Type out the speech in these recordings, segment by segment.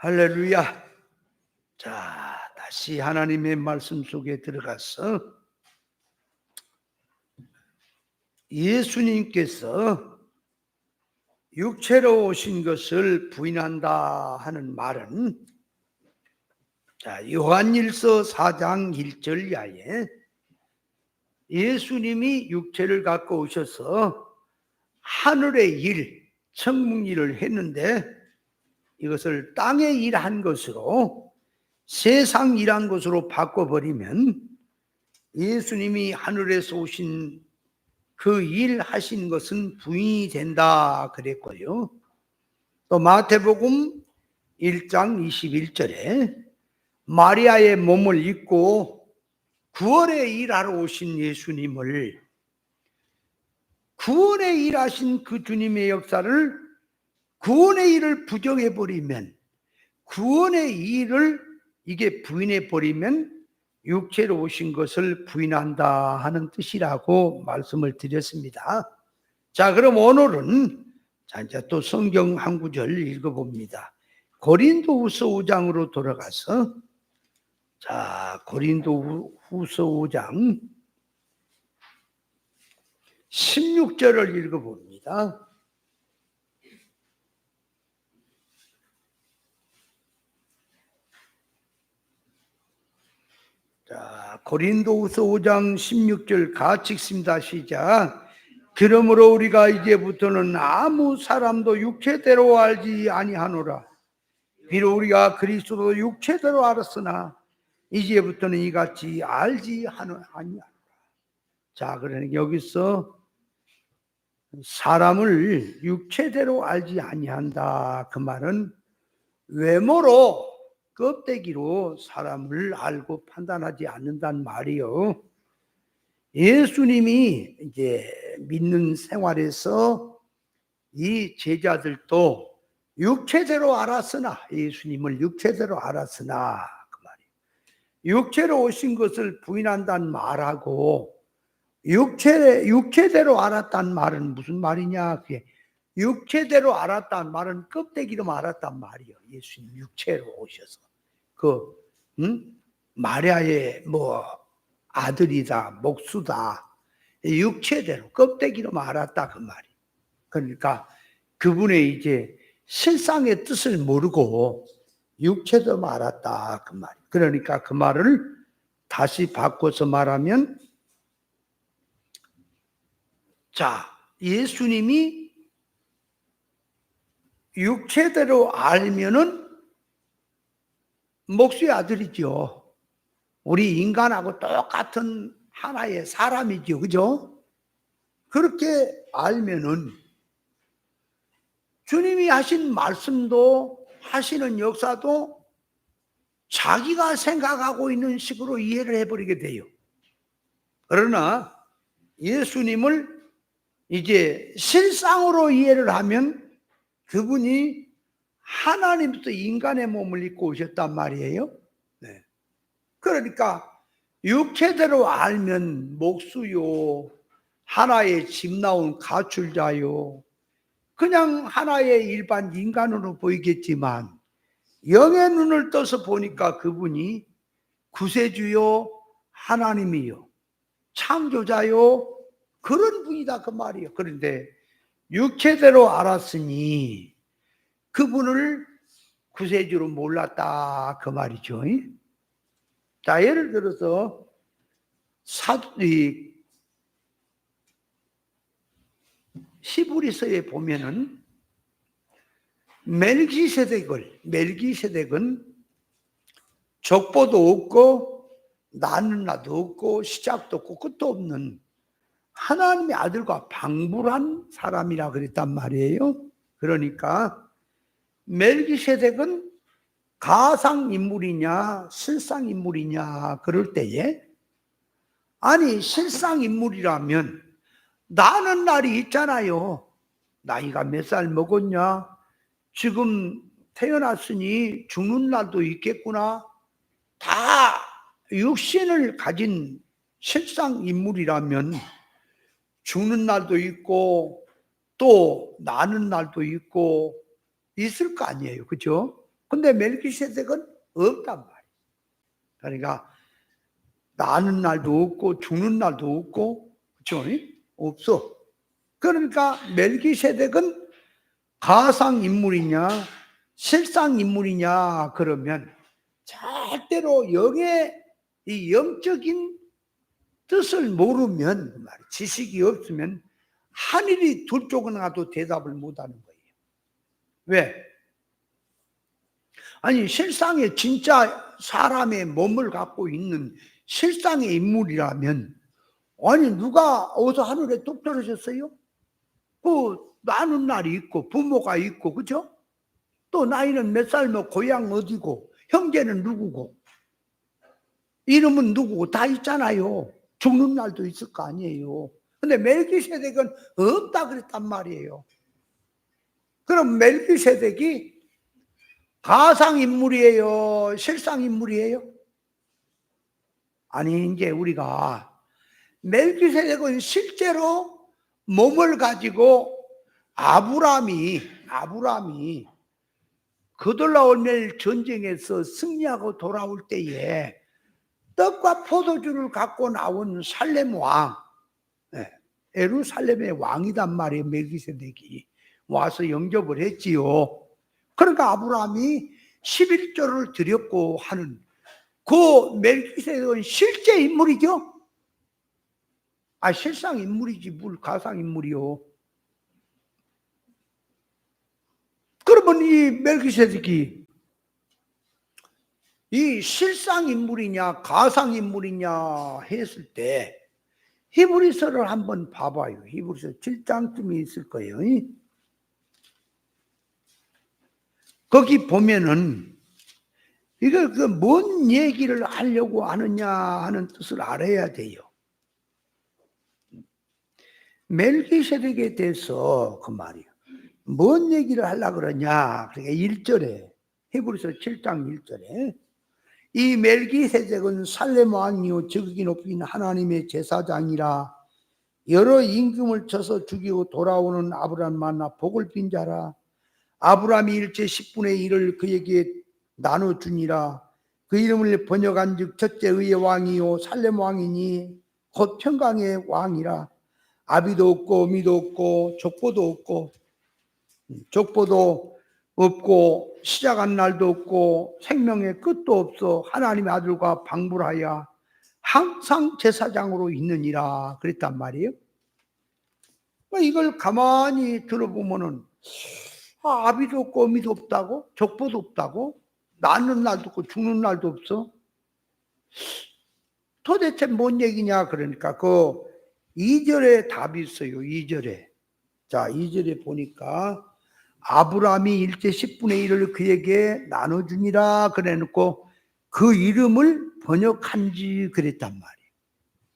할렐루야. 자, 다시 하나님의 말씀 속에 들어가서 예수님께서 육체로 오신 것을 부인한다 하는 말은 요한일서 4장 1절 야에 예수님이 육체를 갖고 오셔서 하늘의 일, 천국 일을 했는데 이것을 땅의 일한 것으로 세상 일한 것으로 바꿔버리면 예수님이 하늘에서 오신 그 일 하신 것은 부인이 된다 그랬고요. 또 마태복음 1장 21절에 마리아의 몸을 입고 구원의 일하러 오신 예수님을, 구원의 일하신 그 주님의 역사를, 구원의 일을 부정해버리면, 구원의 일을 이게 부인해버리면 육체로 오신 것을 부인한다 하는 뜻이라고 말씀을 드렸습니다. 자, 그럼 오늘은 이제 또 성경 한 구절 읽어봅니다. 고린도후서 5장으로 돌아가서, 자, 고린도후서 5장 16절을 읽어봅니다. 자, 고린도후서 5장 16절 같이 읽습니다. 시작. 그러므로 우리가 이제부터는 아무 사람도 육체대로 알지 아니하노라. 비록 우리가 그리스도도 육체대로 알았으나 이제부터는 이같이 알지 아니하노라. 자, 그러니까 여기서 사람을 육체대로 알지 아니한다. 그 말은 외모로, 껍데기로 사람을 알고 판단하지 않는다는 말이요. 예수님이 이제 믿는 생활에서 이 제자들도 육체대로 알았으나, 예수님을 육체대로 알았으나, 그 말이에요. 육체로 오신 것을 부인한다는 말하고 육체대로 알았다는 말은 무슨 말이냐? 그게 육체대로 알았다는 말은 껍데기로 알았단 말이에요. 예수님 육체로 오셔서 마리아의 아들이다, 목수다, 육체대로 껍데기로 알았다 그 말이. 그러니까 그분의 이제 실상의 뜻을 모르고 육체대로 알았다 그 말이. 그러니까 그 말을 다시 바꿔서 말하면, 자, 예수님이 육체대로 알면은 목수의 아들이죠. 우리 인간하고 똑같은 하나의 사람이죠. 그죠? 그렇게 알면은 주님이 하신 말씀도 하시는 역사도 자기가 생각하고 있는 식으로 이해를 해버리게 돼요. 그러나 예수님을 이제 실상으로 이해를 하면 그분이 하나님부터 인간의 몸을 입고 오셨단 말이에요. 네. 그러니까 육체대로 알면 목수요, 하나의 집 나온 가출자요, 그냥 하나의 일반 인간으로 보이겠지만 영의 눈을 떠서 보니까 그분이 구세주요, 하나님이요, 창조자요, 그런 분이다 그 말이에요. 그런데 육체대로 알았으니 그분을 구세주로 몰랐다 그 말이죠. 자, 예를 들어서 히브리서에 보면은 멜기세덱은 족보도 없고 나는 나도 없고 시작도 없고 끝도 없는 하나님의 아들과 방불한 사람이라 그랬단 말이에요. 그러니까 멜기세덱은 가상인물이냐 실상인물이냐 그럴 때에, 아니 실상인물이라면 나는 날이 있잖아요. 나이가 몇 살 먹었냐, 지금 태어났으니 죽는 날도 있겠구나, 다 육신을 가진 실상인물이라면 죽는 날도 있고 또 나는 날도 있고 있을 거 아니에요. 그죠? 근데 멜기세덱은 없단 말이에요. 그러니까 나는 날도 없고 죽는 날도 없고, 그렇죠? 없어. 그러니까 멜기세덱은 가상 인물이냐 실상 인물이냐 그러면 절대로 영의 이 영적인 뜻을 모르면, 지식이 없으면 하늘이 둘 쪽은 가도 대답을 못하는 거예요. 왜? 아니 실상의 진짜 사람의 몸을 갖고 있는 실상의 인물이라면, 아니 누가 어디서 하늘에 뚝 떨어졌어요? 그 나는 날이 있고 부모가 있고, 그죠? 또 나이는 몇 살면 고향 어디고 형제는 누구고 이름은 누구고 다 있잖아요. 죽는 날도 있을 거 아니에요. 근데 멜기세덱은 없다 그랬단 말이에요. 그럼 멜기세덱이 가상인물이에요? 실상인물이에요? 아니, 이제 우리가 멜기세덱은 실제로 몸을 가지고 아브라함이 그돌라오멜 전쟁에서 승리하고 돌아올 때에 떡과 포도주를 갖고 나온 살렘 왕, 예루살렘의 왕이단 말이에요. 멜기세덱이 와서 영접을 했지요. 그러니까 아브라함이 11조를 드렸고 하는 그 멜기세덱은 실제 인물이죠. 실상 인물이지 뭘 가상 인물이요. 그러면 이 멜기세덱이 이 실상 인물이냐 가상 인물이냐 했을 때 히브리서를 한번 봐봐요. 히브리서 7장쯤이 있을 거예요. 거기 보면은 이걸 뭔 얘기를 하려고 하느냐 하는 뜻을 알아야 돼요. 멜기세덱에 대해서 그 말이에요. 뭔 얘기를 하려고 그러냐. 그러니까 1절에 히브리서 7장 1절에 이 멜기세덱은 살렘 왕이요 지극히 높인 하나님의 제사장이라 여러 임금을 쳐서 죽이고 돌아오는 아브라함 만나 복을 빈 자라. 아브라함이 일제 10분의 1을 그에게 나눠주니라. 그 이름을 번역한 즉 첫째 의의 왕이요 살렘 왕이니 곧 평강의 왕이라. 아비도 없고 어미도 없고 족보도 없고 시작한 날도 없고 생명의 끝도 없어 하나님의 아들과 방불하여 항상 제사장으로 있느니라 그랬단 말이에요. 이걸 가만히 들어보면은 아비도 없고 어미도 없다고? 족보도 없다고? 낳는 날도 없고 죽는 날도 없어? 도대체 뭔 얘기냐? 그러니까 그 2절에 답이 있어요. 2절에. 자, 2절에 보니까 아브라함이 일제 10분의 1을 그에게 나눠주니라 그래놓고 그 이름을 번역한지 그랬단 말이에요.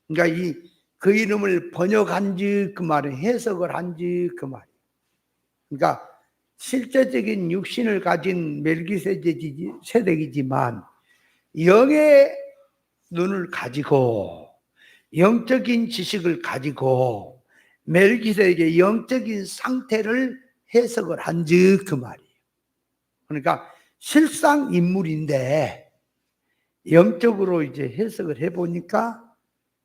그러니까 그 이름을 번역한지 그 말은 해석을 한지 그 말이에요. 그러니까 실제적인 육신을 가진 멜기세덱이지만 영의 눈을 가지고 영적인 지식을 가지고 멜기세덱의 영적인 상태를 해석을 한즉 그 말이에요. 그러니까 실상 인물인데 영적으로 이제 해석을 해보니까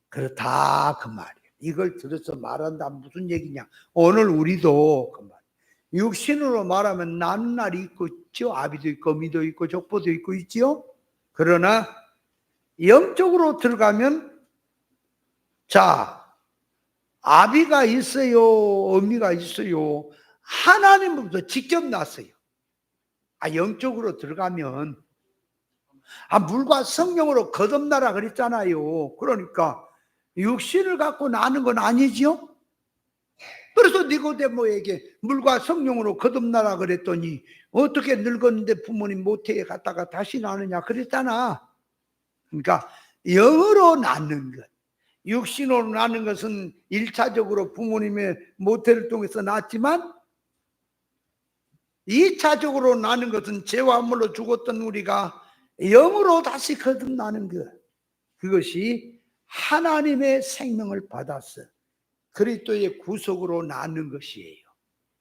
그렇다 그 말이에요. 이걸 들어서 말한다 무슨 얘기냐? 오늘 우리도 그 말. 육신으로 말하면 낳는 날이 있죠. 아비도 있고 어미도 있고 족보도 있고 있지요. 그러나 영적으로 들어가면 자 아비가 있어요, 어미가 있어요. 하나님으로부터 직접 났어요. 영적으로 들어가면 물과 성령으로 거듭나라 그랬잖아요. 그러니까 육신을 갖고 나는 건 아니지요. 그래서 니고데모에게 물과 성령으로 거듭나라 그랬더니 어떻게 늙었는데 부모님 모태에 갔다가 다시 나느냐 그랬잖아. 그러니까 영으로 낳는 것, 육신으로 낳는 것은 1차적으로 부모님의 모태를 통해서 낳았지만 2차적으로 낳는 것은 죄와 함물로 죽었던 우리가 영으로 다시 거듭나는 것, 그것이 하나님의 생명을 받았어 그리스도의 구속으로 낳는 것이에요.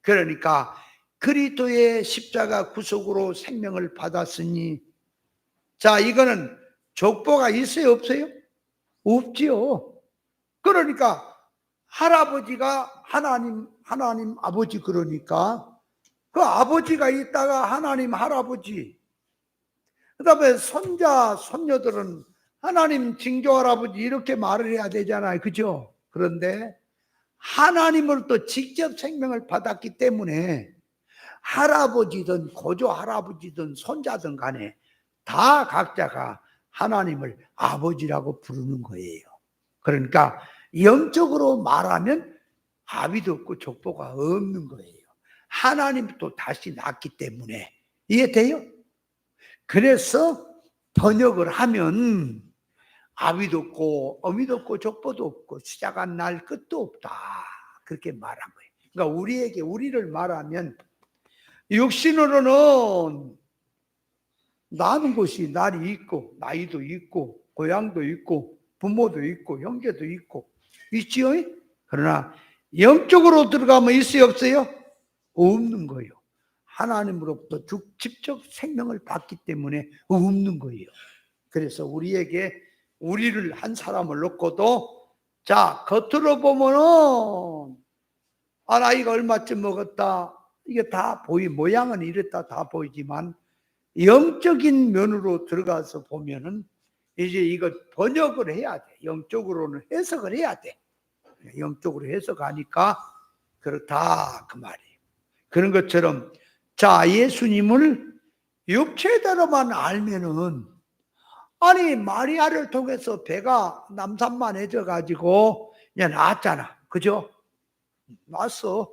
그러니까 그리스도의 십자가 구속으로 생명을 받았으니, 자, 이거는 족보가 있어요, 없어요? 없지요. 그러니까 할아버지가 하나님 아버지, 그러니까 그 아버지가 있다가 하나님 할아버지, 그 다음에 손자 손녀들은 하나님 징조 할아버지, 이렇게 말을 해야 되잖아요, 그죠? 그런데 하나님으로부터 직접 생명을 받았기 때문에 할아버지든 고조 할아버지든 손자든 간에 다 각자가 하나님을 아버지라고 부르는 거예요. 그러니까 영적으로 말하면 아비도 없고 족보가 없는 거예요. 하나님도 다시 낳기 때문에. 이해돼요? 그래서 번역을 하면 아비도 없고 어미도 없고 족보도 없고 시작한 날 끝도 없다, 그렇게 말한 거예요. 그러니까 우리를 말하면 육신으로는 나는 것이 날이 있고 나이도 있고 고향도 있고 부모도 있고 형제도 있고 있지요. 그러나 영적으로 들어가면 있어요, 없어요? 없는 거예요. 하나님으로부터 직접 생명을 받기 때문에 없는 거예요. 그래서 우리를 한 사람을 놓고도, 자, 겉으로 보면은 나이가 얼마쯤 먹었다, 이게 다 모양은 이렇다 다 보이지만 영적인 면으로 들어가서 보면은 이제 이거 번역을 해야 돼. 영적으로는 해석을 해야 돼. 영적으로 해석하니까 그렇다, 그 말이에요. 그런 것처럼, 자, 예수님을 육체대로만 알면은, 아니 마리아를 통해서 배가 남산만해져 가지고 그냥 낳았잖아, 그죠? 낳았어,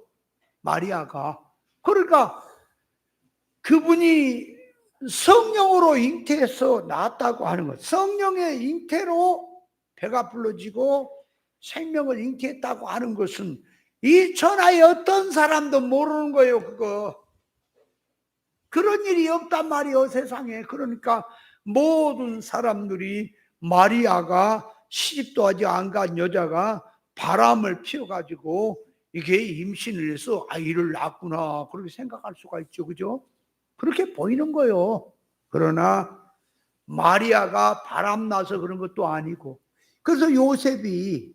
마리아가. 그러니까 그분이 성령으로 잉태해서 낳았다고 하는 것, 성령의 잉태로 배가 불러지고 생명을 잉태했다고 하는 것은 이 천하에 어떤 사람도 모르는 거예요, 그거. 그런 일이 없단 말이에요, 세상에. 그러니까 모든 사람들이 마리아가 시집도 아직 안 간 여자가 바람을 피워가지고 이게 임신을 해서 아이를 낳았구나, 그렇게 생각할 수가 있죠, 그죠? 그렇게 보이는 거예요. 그러나 마리아가 바람나서 그런 것도 아니고, 그래서 요셉이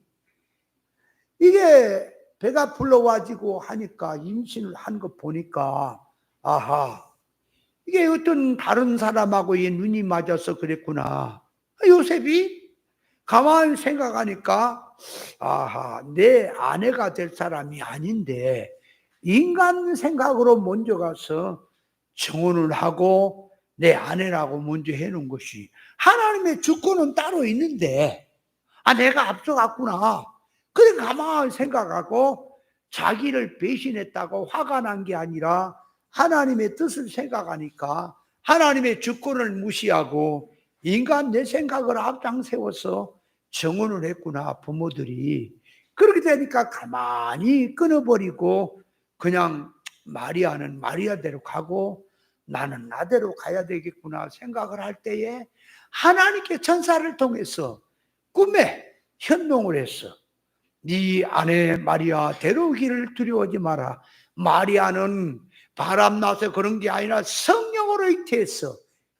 이게 배가 불러와지고 하니까 임신을 한 거 보니까, 아하, 이게 어떤 다른 사람하고의 눈이 맞아서 그랬구나. 요셉이 가만히 생각하니까, 아하, 내 아내가 될 사람이 아닌데 인간 생각으로 먼저 가서 정혼을 하고 내 아내라고 먼저 해놓은 것이, 하나님의 주권은 따로 있는데 내가 앞서갔구나. 그래 가만히 생각하고 자기를 배신했다고 화가 난 게 아니라 하나님의 뜻을 생각하니까 하나님의 주권을 무시하고 인간 내 생각을 앞장세워서 정혼을 했구나, 부모들이. 그렇게 되니까 가만히 끊어버리고 그냥 마리아는 마리아대로 가고 나는 나대로 가야 되겠구나 생각을 할 때에 하나님께 천사를 통해서 꿈에 현몽을 했어. 네 아내 마리아 데려오기를 두려워하지 마라. 마리아는 바람나서 그런 게 아니라 성령으로 잉태했어.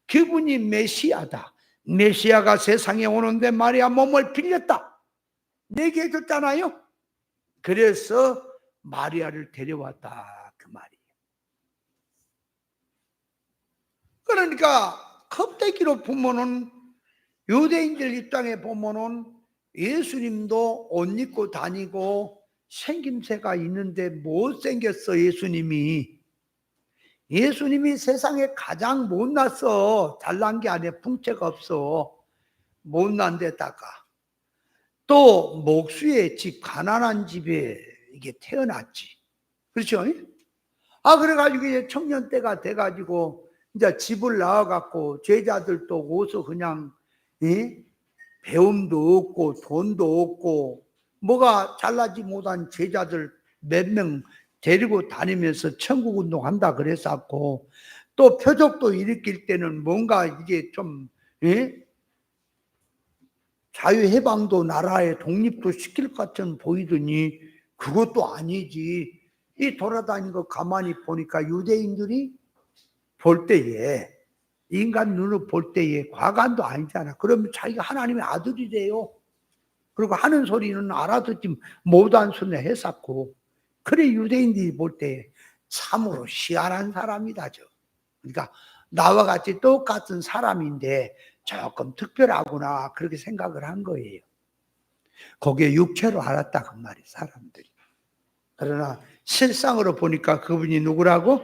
그분이 메시아다. 메시아가 세상에 오는데 마리아 몸을 빌렸다, 내게 해줬잖아요. 그래서 마리아를 데려왔다, 그 말이에요. 그러니까 컵대기로 보면은, 유대인들 입장에 보면은 예수님도 옷 입고 다니고 생김새가 있는데 못생겼어, 예수님이. 예수님이 세상에 가장 못났어. 잘난 게 아니라 풍채가 없어. 못난 데다가 또 목수의 집, 가난한 집에 이게 태어났지. 그렇죠? 그래가지고 이제 청년 때가 돼가지고 이제 집을 나와갖고 제자들도 오서 그냥, 배움도 없고 돈도 없고 뭐가 잘나지 못한 제자들 몇 명 데리고 다니면서 천국 운동한다 그랬었고, 또 표적도 일으킬 때는 뭔가 이게 좀 자유해방도 나라의 독립도 시킬 것 같은 보이더니 그것도 아니지. 이 돌아다니는 거 가만히 보니까 유대인들이 볼 때에, 인간 눈으로 볼 때에 과간도 아니잖아. 그러면 자기가 하나님의 아들이 돼요. 그리고 하는 소리는 알아듣지 못한 소리나 했었고, 그래 유대인들이 볼 때 참으로 희한한 사람이다. 그러니까 나와 같이 똑같은 사람인데 조금 특별하구나 그렇게 생각을 한 거예요. 그게 육체로 알았다 그 말이에요, 사람들이. 그러나 실상으로 보니까 그분이 누구라고?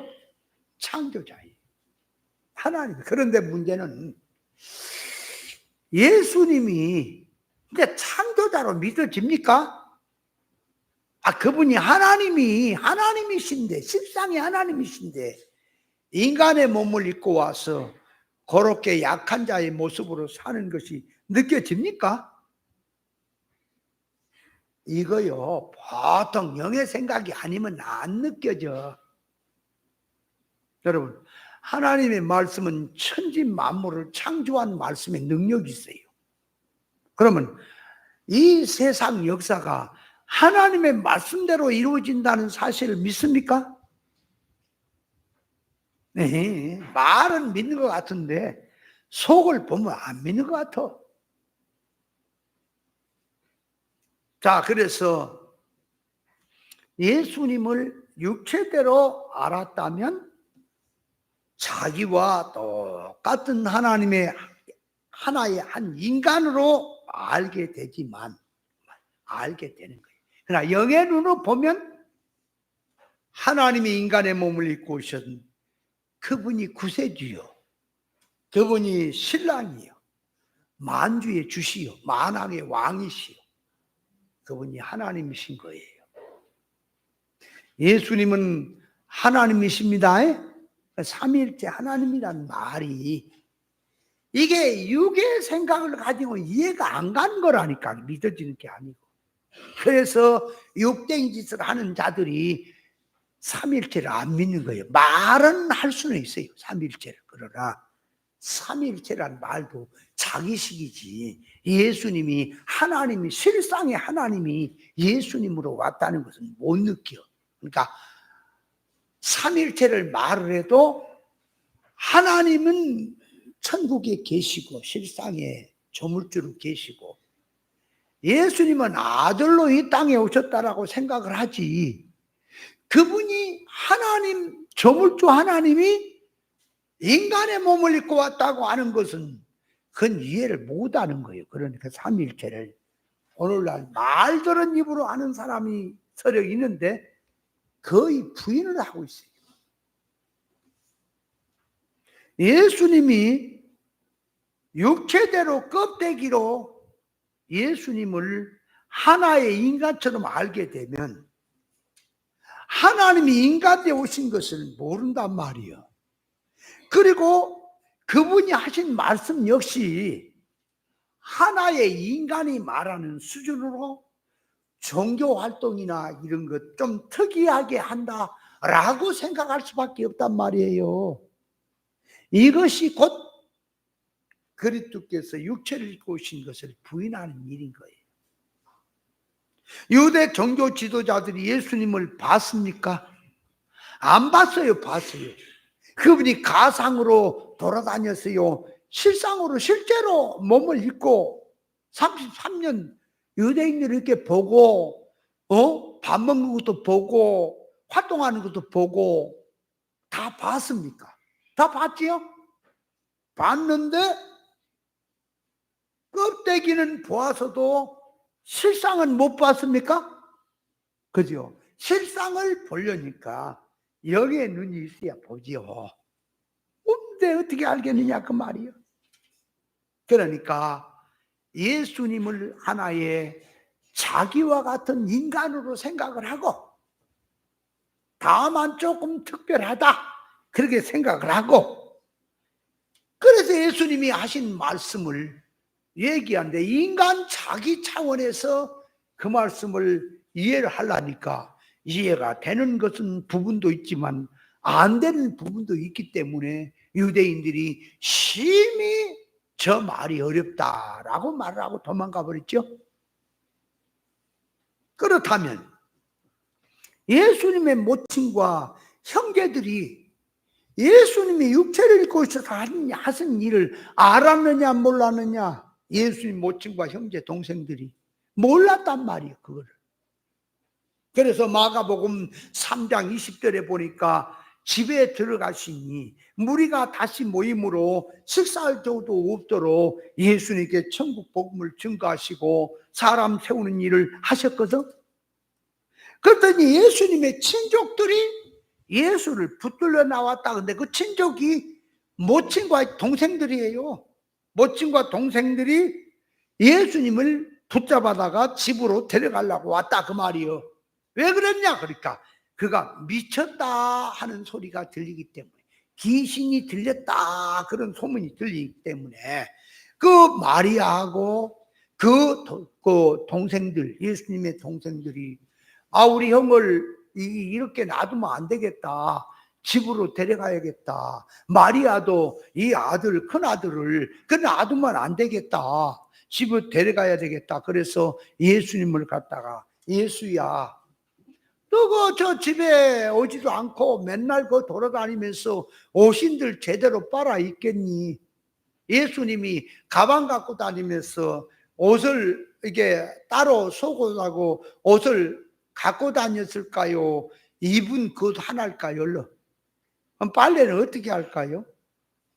창조자예요, 하나님. 그런데 문제는 예수님이 이제 창조자로 믿어집니까? 그분이 하나님이신데, 실상이 하나님이신데 인간의 몸을 입고 와서 그렇게 약한 자의 모습으로 사는 것이 느껴집니까? 이거요, 보통 영의 생각이 아니면 안 느껴져. 여러분, 하나님의 말씀은 천지 만물을 창조한 말씀에 능력이 있어요. 그러면 이 세상 역사가 하나님의 말씀대로 이루어진다는 사실을 믿습니까? 네, 말은 믿는 것 같은데 속을 보면 안 믿는 것 같아. 자, 그래서 예수님을 육체대로 알았다면 자기와 똑같은 하나님의 하나의 한 인간으로 알게 되지만, 알게 되는 거예요. 그러나 영의 눈으로 보면 하나님이 인간의 몸을 입고 오신 그분이 구세주요, 그분이 신랑이요, 만주의 주시요, 만왕의 왕이시요, 그분이 하나님이신 거예요. 예수님은 하나님이십니다. 삼위일체 하나님이란 말이 이게 육의 생각을 가지고 이해가 안 가는 거라니까, 믿어지는 게 아니고. 그래서 육된 짓을 하는 자들이 삼위일체를 안 믿는 거예요. 말은 할 수는 있어요, 삼위일체를. 그러나 삼위일체란 말도 자기식이지, 예수님이 하나님이, 실상의 하나님이 예수님으로 왔다는 것은 못 느껴. 그러니까 삼위일체를 말을 해도 하나님은 천국에 계시고 실상에 조물주로 계시고 예수님은 아들로 이 땅에 오셨다라고 생각을 하지, 그분이 하나님, 조물주 하나님이 인간의 몸을 입고 왔다고 하는 것은 그건 이해를 못하는 거예요. 그러니까 삼위일체를 오늘날 말들은 입으로 아는 사람이 서력 있는데 거의 부인을 하고 있어요. 예수님이 육체대로 껍데기로 예수님을 하나의 인간처럼 알게 되면 하나님이 인간에 오신 것을 모른단 말이에요. 그리고 그분이 하신 말씀 역시 하나의 인간이 말하는 수준으로 종교 활동이나 이런 것 좀 특이하게 한다라고 생각할 수밖에 없단 말이에요. 이것이 곧 그리스도께서 육체를 입고 오신 것을 부인하는 일인 거예요. 유대 종교 지도자들이 예수님을 봤습니까? 안 봤어요. 봤어요. 그분이 가상으로 돌아다녔어요. 실상으로 실제로 몸을 입고 33년 유대인들을 이렇게 보고 밥 먹는 것도 보고 활동하는 것도 보고 다 봤습니까? 다 봤지요? 봤는데 껍데기는 보아서도 실상은 못 봤습니까? 그죠? 실상을 보려니까 여기에 눈이 있어야 보지요. 근데 어떻게 알겠느냐 그 말이요. 그러니까 예수님을 하나의 자기와 같은 인간으로 생각을 하고 다만 조금 특별하다 그렇게 생각을 하고, 그래서 예수님이 하신 말씀을 얘기하는데 인간 자기 차원에서 그 말씀을 이해를 하려니까 이해가 되는 것은 부분도 있지만 안 되는 부분도 있기 때문에 유대인들이 심히 저 말이 어렵다라고 말을 하고 도망가 버렸죠. 그렇다면 예수님의 모친과 형제들이 예수님이 육체를 입고 있어서 하신 일을 알았느냐 몰랐느냐? 예수님 모친과 형제 동생들이 몰랐단 말이에요, 그거를. 그래서 마가복음 3장 20절에 보니까 집에 들어가시니 무리가 다시 모임으로 식사할 때도 없도록 예수님께 천국 복음을 증거하시고 사람 세우는 일을 하셨거든. 그랬더니 예수님의 친족들이 예수를 붙들려 나왔다. 근데 그 친족이 모친과 동생들이에요. 모친과 동생들이 예수님을 붙잡아다가 집으로 데려가려고 왔다, 그 말이요. 왜 그랬냐? 그러니까 그가 미쳤다 하는 소리가 들리기 때문에, 귀신이 들렸다 그런 소문이 들리기 때문에 그 마리아하고 그 동생들, 예수님의 동생들이 우리 형을 이렇게 놔두면 안 되겠다, 집으로 데려가야겠다, 마리아도 이 아들, 큰 아들을 놔두면 안 되겠다, 집으로 데려가야 되겠다. 그래서 예수님을 갖다가, 예수야, 너 저 집에 오지도 않고 맨날 그 돌아다니면서 옷인들 제대로 빨아 입겠니? 예수님이 가방 갖고 다니면서 옷을 이게 따로 속옷하고 옷을 갖고 다녔을까요? 입은 그것 하나일까요? 그럼 빨래는 어떻게 할까요?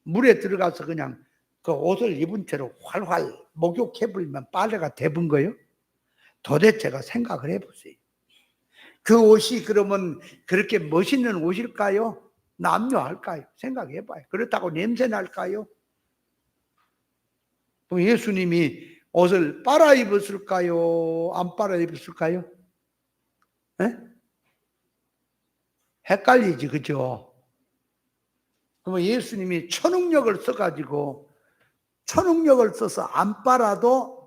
물에 들어가서 그냥 그 옷을 입은 채로 활활 목욕해버리면 빨래가 돼본 거예요? 도대체가 생각을 해보세요. 그 옷이 그러면 그렇게 멋있는 옷일까요? 남녀할까요? 생각해봐요. 그렇다고 냄새 날까요? 예수님이 옷을 빨아 입었을까요? 안 빨아 입었을까요? 에? 헷갈리지, 그죠? 그러면 예수님이 천능력을 써가지고, 천능력을 써서 안 빨아도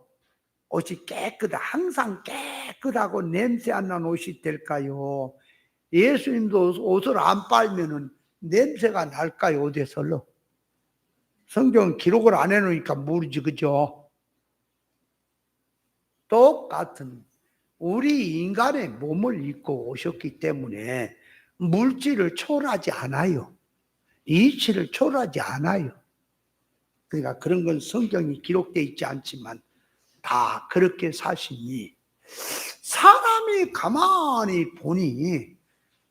옷이 항상 깨끗하고 냄새 안 나는 옷이 될까요? 예수님도 옷을 안 빨면은 냄새가 날까요? 어디서로? 성경 기록을 안 해놓으니까 모르지, 그죠? 똑같은 우리 인간의 몸을 입고 오셨기 때문에 물질을 초월하지 않아요. 이치를 초월하지 않아요. 그러니까 그런 건 성경이 기록되어 있지 않지만 다 그렇게 사시니, 사람이 가만히 보니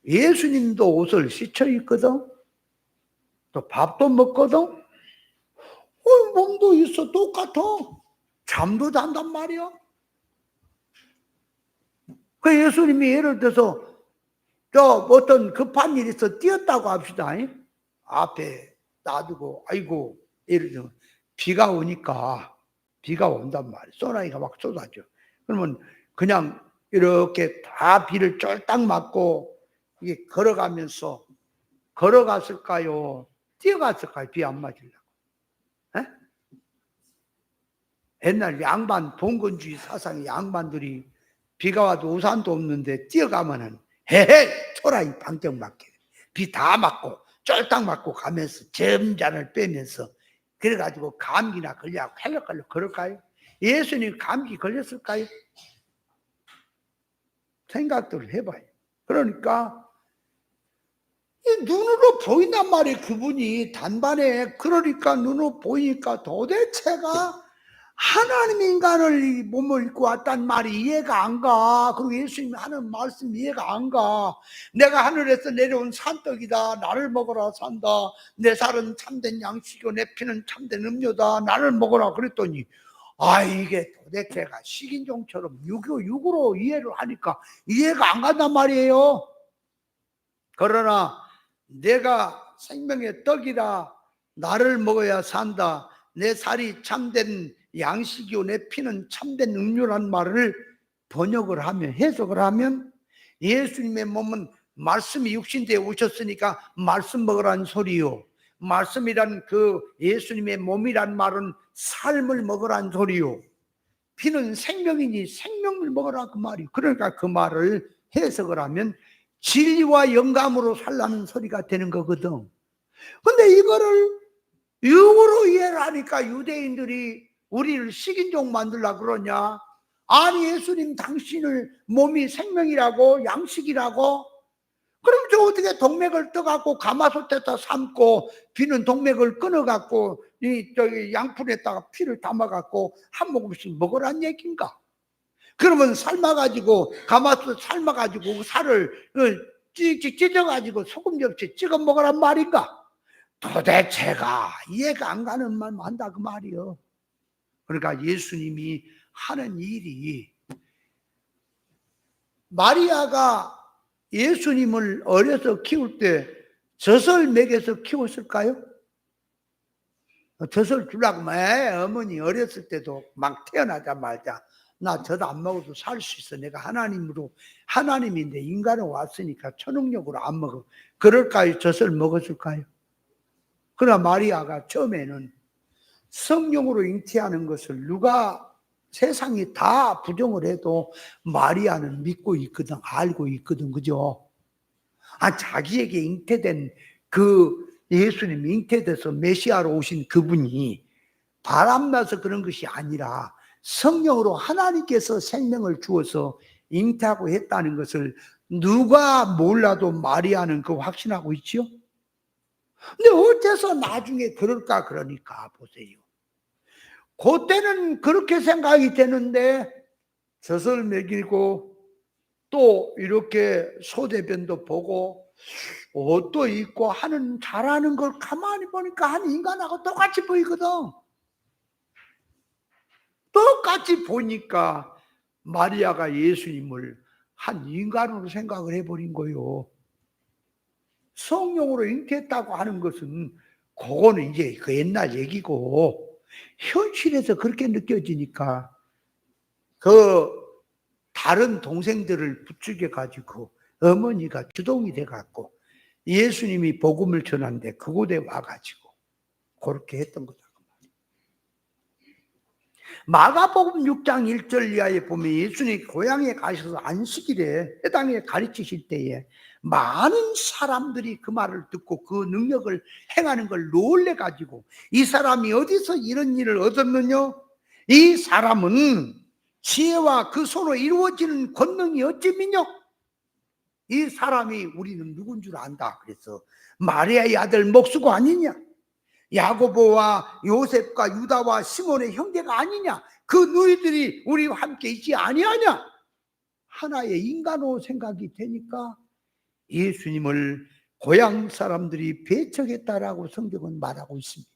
예수님도 옷을 씻어 입거든, 또 밥도 먹거든, 몸도 있어 똑같아, 잠도 잔단 말이야. 그 예수님이 예를 들어서 저 어떤 급한 일이 있어 뛰었다고 합시다. 앞에 놔두고, 아이고, 예를 들면 비가 오니까, 비가 온단 말이야. 소나기가 막 쏟아져. 그러면 그냥 이렇게 다 비를 쫄딱 맞고 이게 걸어가면서 걸어갔을까요? 뛰어갔을까요? 비 안 맞으려고. 에? 옛날 양반, 봉건주의 사상의 양반들이 비가 와도 우산도 없는데 뛰어가면은 헤헤 초라히 방정 맞게 비 다 맞고 쫄딱 맞고 가면서 점잔을 빼면서 그래가지고 감기나 걸려고 헬럭헬럭 그럴까요? 예수님 감기 걸렸을까요? 생각들을 해봐요. 그러니까 눈으로 보인단 말이에요. 그분이 단반에, 그러니까 눈으로 보이니까 도대체가 하나님 인간을 몸을 입고 왔단 말이 이해가 안 가. 그리고 예수님이 하는 말씀 이해가 안 가. 내가 하늘에서 내려온 산떡이다, 나를 먹어라 산다, 내 살은 참된 양식이고 내 피는 참된 음료다, 나를 먹어라 그랬더니 이게 도대체가 식인종처럼 육으로 이해를 하니까 이해가 안 간단 말이에요. 그러나 내가 생명의 떡이라, 나를 먹어야 산다, 내 살이 참된 양식이요 내 피는 참된 음료란 말을 번역을 하면, 해석을 하면, 예수님의 몸은 말씀이 육신되어 오셨으니까 말씀 먹으라는 소리요, 말씀이란 그 예수님의 몸이란 말은 삶을 먹으라는 소리요, 피는 생명이니 생명을 먹으라 그 말이요. 그러니까 그 말을 해석을 하면 진리와 영감으로 살라는 소리가 되는 거거든. 근데 이거를 육으로 이해를 하니까 유대인들이 우리를 식인종 만들려고 그러냐, 아니 예수님 당신을 몸이 생명이라고 양식이라고? 그럼 저 어떻게 동맥을 떠갖고 가마솥에다 삶고 비는 동맥을 끊어갖고 이 저기 양푼에다가 피를 담아갖고 한 모금씩 먹으란 얘기인가? 그러면 삶아가지고 가마솥 삶아가지고 살을 찍찍 찢어가지고 소금 접시 찍어 먹으란 말인가? 도대체가 이해가 안 가는 말만 한다 그 말이요. 그러니까 예수님이 하는 일이, 마리아가 예수님을 어려서 키울 때 젖을 먹여서 키웠을까요? 젖을 주려고 어머니 어렸을 때도 막 태어나자마자 나 젖 안 먹어도 살 수 있어. 내가 하나님인데 인간으로 왔으니까 초능력으로 안 먹어. 그럴까요? 젖을 먹었을까요? 그러나 마리아가 처음에는 성령으로 잉태하는 것을 누가 세상이 다 부정을 해도 마리아는 믿고 있거든, 알고 있거든, 그죠? 자기에게 잉태된 그 예수님 잉태돼서 메시아로 오신 그분이 바람나서 그런 것이 아니라 성령으로 하나님께서 생명을 주어서 잉태하고 했다는 것을 누가 몰라도 마리아는 그 확신하고 있지요? 근데 어째서 나중에 그럴까? 그러니까 보세요. 그때는 그렇게 생각이 되는데 젖을 먹이고 또 이렇게 소대변도 보고 옷도 입고 하는 잘하는 걸 가만히 보니까 한 인간하고 똑같이 보이거든. 똑같이 보니까 마리아가 예수님을 한 인간으로 생각을 해버린 거예요. 성령으로 잉태했다고 하는 것은 그거는 이제 그 옛날 얘기고, 현실에서 그렇게 느껴지니까 그 다른 동생들을 부추겨 가지고 어머니가 주동이 돼 갖고 예수님이 복음을 전하는데 그곳에 와 가지고 그렇게 했던 거다. 마가복음 6장 1절 이하에 보면 예수님이 고향에 가셔서 안식일에 해당에 가르치실 때에 많은 사람들이 그 말을 듣고 그 능력을 행하는 걸 놀래 가지고 이 사람이 어디서 이런 일을 얻었느냐? 이 사람은 지혜와 그 손으로 이루어지는 권능이 어찌미뇨? 이 사람이 우리는 누군 줄 안다. 그래서 마리아의 아들 목수가 아니냐? 야고보와 요셉과 유다와 시몬의 형제가 아니냐? 그 너희들이 우리와 함께 있지 아니하냐? 하나의 인간으로 생각이 되니까 예수님을 고향 사람들이 배척했다라고 성경은 말하고 있습니다.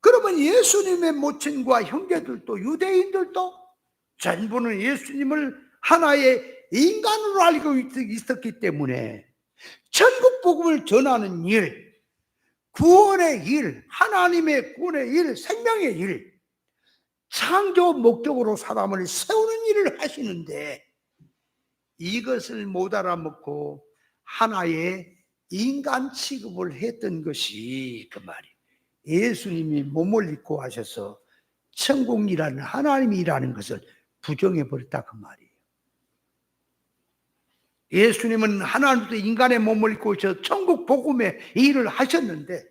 그러면 예수님의 모친과 형제들도 유대인들도 전부는 예수님을 하나의 인간으로 알고 있었기 때문에 천국 복음을 전하는 일, 구원의 일, 하나님의 구원의 일, 생명의 일, 창조 목적으로 사람을 세우는 일을 하시는데 이것을 못 알아먹고 하나의 인간 취급을 했던 것이 그 말이에요. 예수님이 몸을 입고 하셔서 천국이라는 하나님이라는 것을 부정해 버렸다 그 말이에요. 예수님은 하나님도 인간의 몸을 입고 오셔서 천국 복음의 일을 하셨는데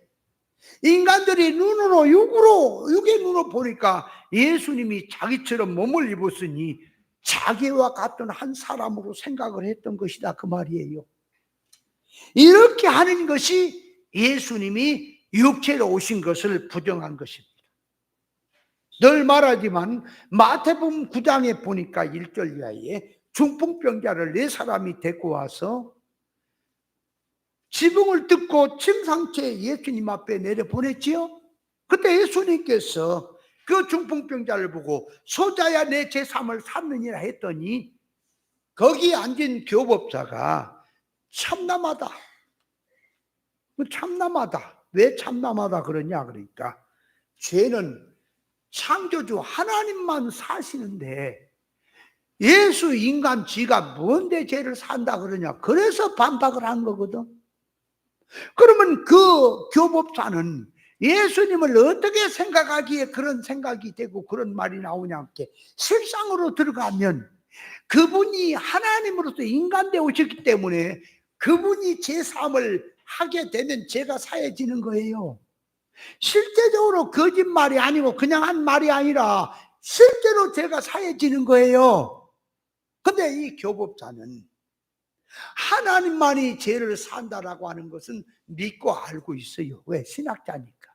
인간들이 눈으로 육의 눈으로 보니까 예수님이 자기처럼 몸을 입었으니 자기와 같은 한 사람으로 생각을 했던 것이다 그 말이에요. 이렇게 하는 것이 예수님이 육체로 오신 것을 부정한 것입니다. 늘 말하지만 마태복음 9장에 보니까 1절 이하에 중풍병자를 4사람이 데리고 와서 지붕을 뜯고 침상채 예수님 앞에 내려보냈지요. 그때 예수님께서 그 중풍병자를 보고 소자야 내 제3을 삼느니라 했더니 거기 앉은 교법자가 참남하다. 참남하다. 왜 참남하다 그러냐 그러니까 죄는 창조주 하나님만 사시는데 예수 인간 지가 뭔데 죄를 산다 그러냐. 그래서 반박을 한 거거든. 그러면 그 교법자는 예수님을 어떻게 생각하기에 그런 생각이 되고 그런 말이 나오냐 이렇게 실상으로 들어가면 그분이 하나님으로서 인간되어 오셨기 때문에 그분이 제3을 하게 되면 죄가 사해지는 거예요. 실제적으로 거짓말이 아니고 그냥 한 말이 아니라 실제로 죄가 사해지는 거예요. 근데 이 교법자는 하나님만이 죄를 산다라고 하는 것은 믿고 알고 있어요. 왜? 신학자니까.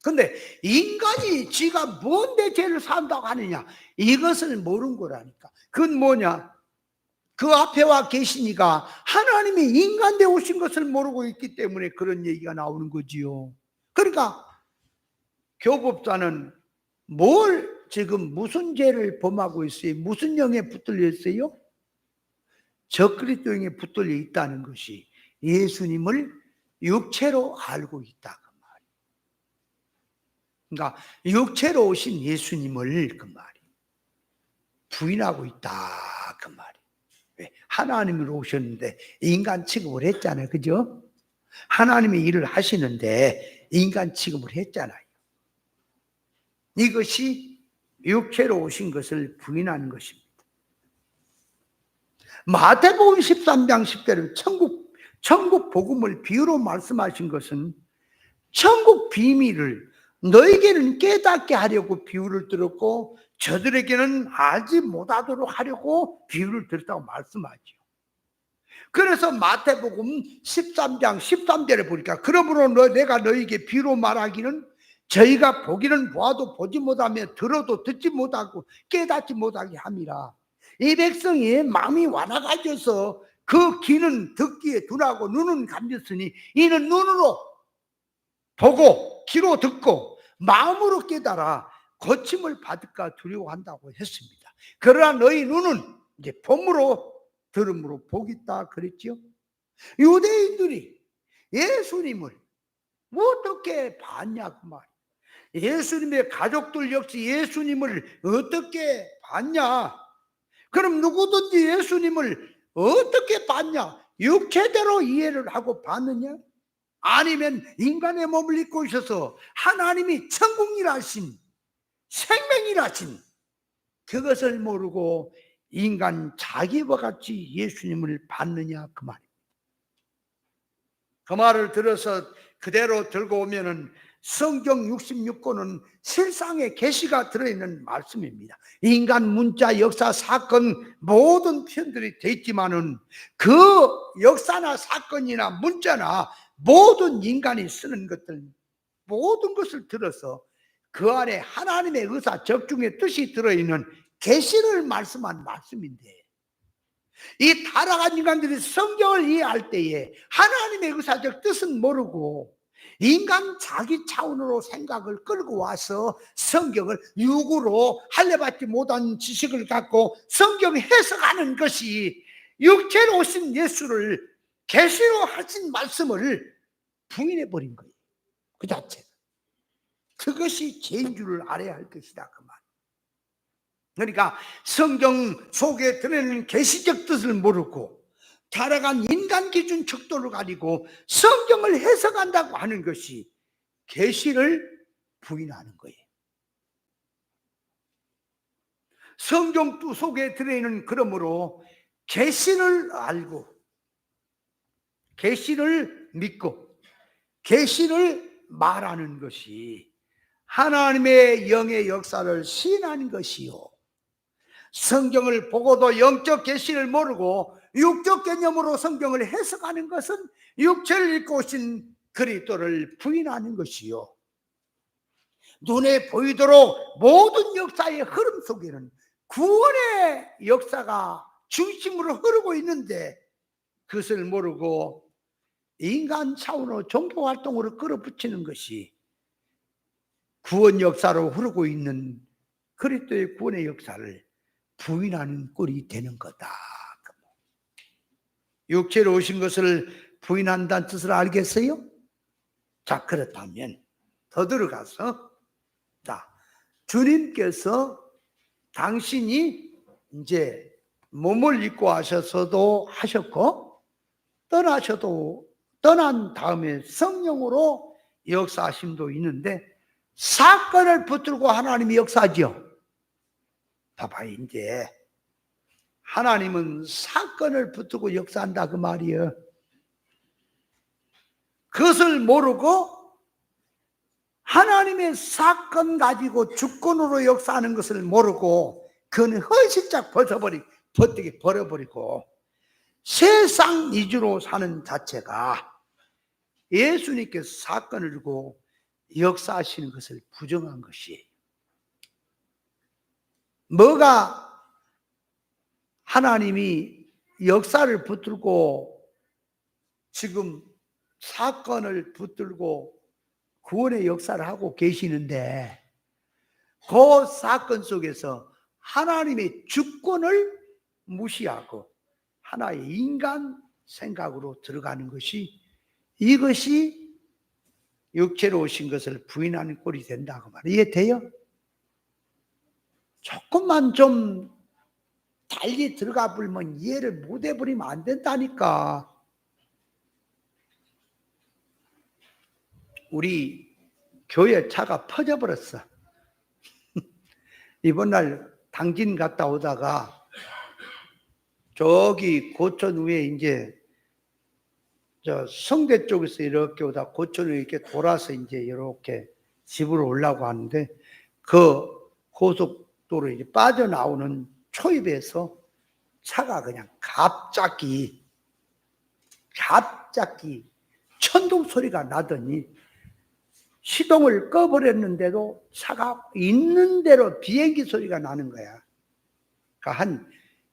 근데 인간이 지가 뭔데 죄를 산다고 하느냐, 이것을 모르는 거라니까. 그건 뭐냐, 그 앞에 와 계시니까 하나님이 인간 되어 오신 것을 모르고 있기 때문에 그런 얘기가 나오는 거지요. 그러니까 교법자는 지금 무슨 죄를 범하고 있어요? 무슨 영에 붙들려 있어요? 적그리스도에 붙들려 있다는 것이 예수님을 육체로 알고 있다 그 말이에요. 그러니까 육체로 오신 예수님을 그 말이에요, 부인하고 있다 그 말이에요. 왜? 하나님으로 오셨는데 인간 취급을 했잖아요, 그죠? 하나님이 일을 하시는데 인간 취급을 했잖아요. 이것이 육체로 오신 것을 부인하는 것입니다. 마태복음 13장 10절은 천국 복음을 비유로 말씀하신 것은 천국 비밀을 너에게는 깨닫게 하려고 비유를 들었고 저들에게는 알지 못하도록 하려고 비유를 들었다고 말씀하죠. 그래서 마태복음 13장 13절에 보니까 그러므로 내가 너에게 비유로 말하기는 저희가 보기는 보아도 보지 못하며 들어도 듣지 못하고 깨닫지 못하게 함이라. 이 백성이 마음이 완화가져서 그 귀는 듣기에 둔하고 눈은 감겼으니 이는 눈으로 보고 귀로 듣고 마음으로 깨달아 고침을 받을까 두려워한다고 했습니다. 그러나 너희 눈은 이제 봄으로 들음으로 복있다 그랬지요. 유대인들이 예수님을 어떻게 봤냐 그 말. 예수님의 가족들 역시 예수님을 어떻게 봤냐. 그럼 누구든지 예수님을 어떻게 봤냐? 육체대로 이해를 하고 봤느냐? 아니면 인간의 몸을 입고 있어서 하나님이 천국이라신 생명이라신 그것을 모르고 인간 자기와 같이 예수님을 봤느냐 그 말입니다. 그 말을 들어서 그대로 들고 오면은 성경 66권은 실상의 계시가 들어있는 말씀입니다. 인간 문자 역사 사건 모든 편들이 돼 있지만은 그 역사나 사건이나 문자나 모든 인간이 쓰는 것들 모든 것을 들어서 그 안에 하나님의 의사 적중의 뜻이 들어있는 계시를 말씀한 말씀인데, 이 타락한 인간들이 성경을 이해할 때에 하나님의 의사적 뜻은 모르고 인간 자기 차원으로 생각을 끌고 와서 성경을 육으로 할례받지 못한 지식을 갖고 성경 해석하는 것이 육체로 오신 예수를 계시로 하신 말씀을 부인해버린 거예요. 그 자체가. 그것이 죄인 줄을 알아야 할 것이다 그 말. 그러니까 성경 속에 들어있는 계시적 뜻을 모르고 타락한 인간 기준 척도를 가지고 성경을 해석한다고 하는 것이 계시를 부인하는 거예요. 성경 속에 들어있는 그러므로 계시를 알고 계시를 믿고 계시를 말하는 것이 하나님의 영의 역사를 시인하는 것이요, 성경을 보고도 영적 계시를 모르고 육적 개념으로 성경을 해석하는 것은 육체를 입고 오신 그리스도를 부인하는 것이요, 눈에 보이도록 모든 역사의 흐름 속에는 구원의 역사가 중심으로 흐르고 있는데 그것을 모르고 인간 차원으로 종교활동으로 끌어붙이는 것이 구원 역사로 흐르고 있는 그리스도의 구원의 역사를 부인하는 꼴이 되는 거다. 육체로 오신 것을 부인한다는 뜻을 알겠어요? 자, 그렇다면 더 들어가서, 자, 주님께서 당신이 이제 몸을 입고 하셔서도 하셨고 떠난 다음에 성령으로 역사하심도 있는데 사건을 붙들고 하나님이 역사하죠. 봐봐요. 이제 하나님은 사건을 붙들고 역사한다 그 말이에요. 그것을 모르고 하나님의 사건 가지고 주권으로 역사하는 것을 모르고 그는 허실짝 버티게 버려버리고 세상 위주로 사는 자체가 예수님께서 사건을 두고 역사하시는 것을 부정한 것이에요. 뭐가 하나님이 역사를 붙들고 지금 사건을 붙들고 구원의 역사를 하고 계시는데 그 사건 속에서 하나님의 주권을 무시하고 하나의 인간 생각으로 들어가는 것이, 이것이 육체로 오신 것을 부인하는 꼴이 된다고 말이에요. 이해돼요? 조금만 좀 달리 들어가 버리면 이해를 못 해버리면 안 된다니까. 우리 교회 차가 퍼져버렸어. 이번 날 당진 갔다 오다가 저기 고천 위에 이제 저 성대 쪽에서 이렇게 오다 고천을 이렇게 돌아서 이제 이렇게 집으로 오려고 하는데 그 고속도로 이제 빠져나오는 초입에서 차가 그냥 갑자기 천둥 소리가 나더니 시동을 꺼버렸는데도 차가 있는 대로 비행기 소리가 나는 거야. 그러니까 한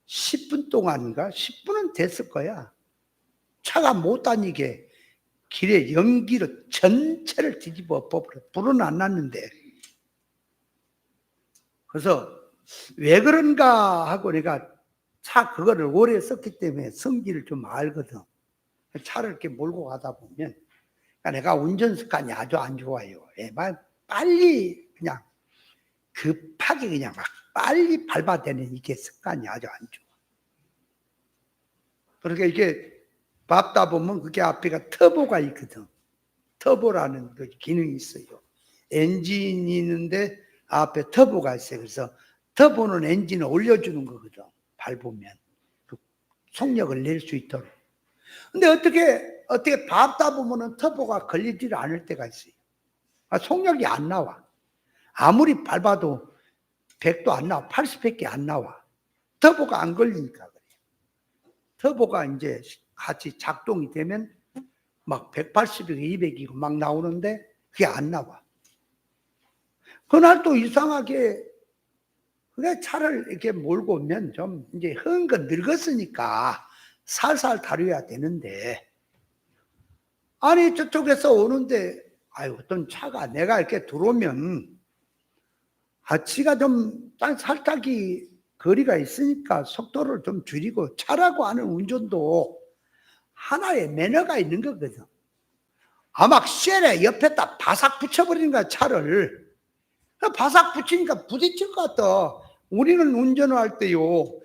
10분 동안인가? 10분은 됐을 거야. 차가 못 다니게 길에 연기로 전체를 뒤집어 엎어버려. 불은 안 났는데. 그래서 왜 그런가 하고 내가 차 그거를 오래 썼기 때문에 성질을 좀 알거든. 차를 이렇게 몰고 가다 보면 그러니까 내가 운전 습관이 아주 안 좋아요. 빨리 그냥 급하게 그냥 막 빨리 밟아대는 이게 습관이 아주 안 좋아. 그러니까 이게 밟다 보면 그게 앞에가 터보가 있거든. 터보라는 그 기능이 있어요. 엔진이 있는데 앞에 터보가 있어요. 그래서 터보는 엔진을 올려주는 거거든. 밟으면 그 속력을 낼 수 있도록. 근데 어떻게 밟다 보면은 터보가 걸리지 않을 때가 있어요. 속력이 안 나와. 아무리 밟아도 100도 안 나와. 80밖에 안 나와. 터보가 안 걸리니까 그래요. 터보가 이제 같이 작동이 되면 막 180이고 200이고 막 나오는데 그게 안 나와. 그날 또 이상하게 그게 차를 이렇게 몰고 오면 좀 이제 흥건 늙었으니까 살살 다뤄야 되는데 아니 저쪽에서 오는데 어떤 차가 내가 이렇게 들어오면 지가 좀 살짝이 거리가 있으니까 속도를 좀 줄이고 차라고 하는 운전도 하나의 매너가 있는 거거든. 막 쉘에 옆에다 바삭 붙여버리는 거야 차를. 바삭 붙이니까 부딪힐 것 같아. 우리는 운전을 할 때요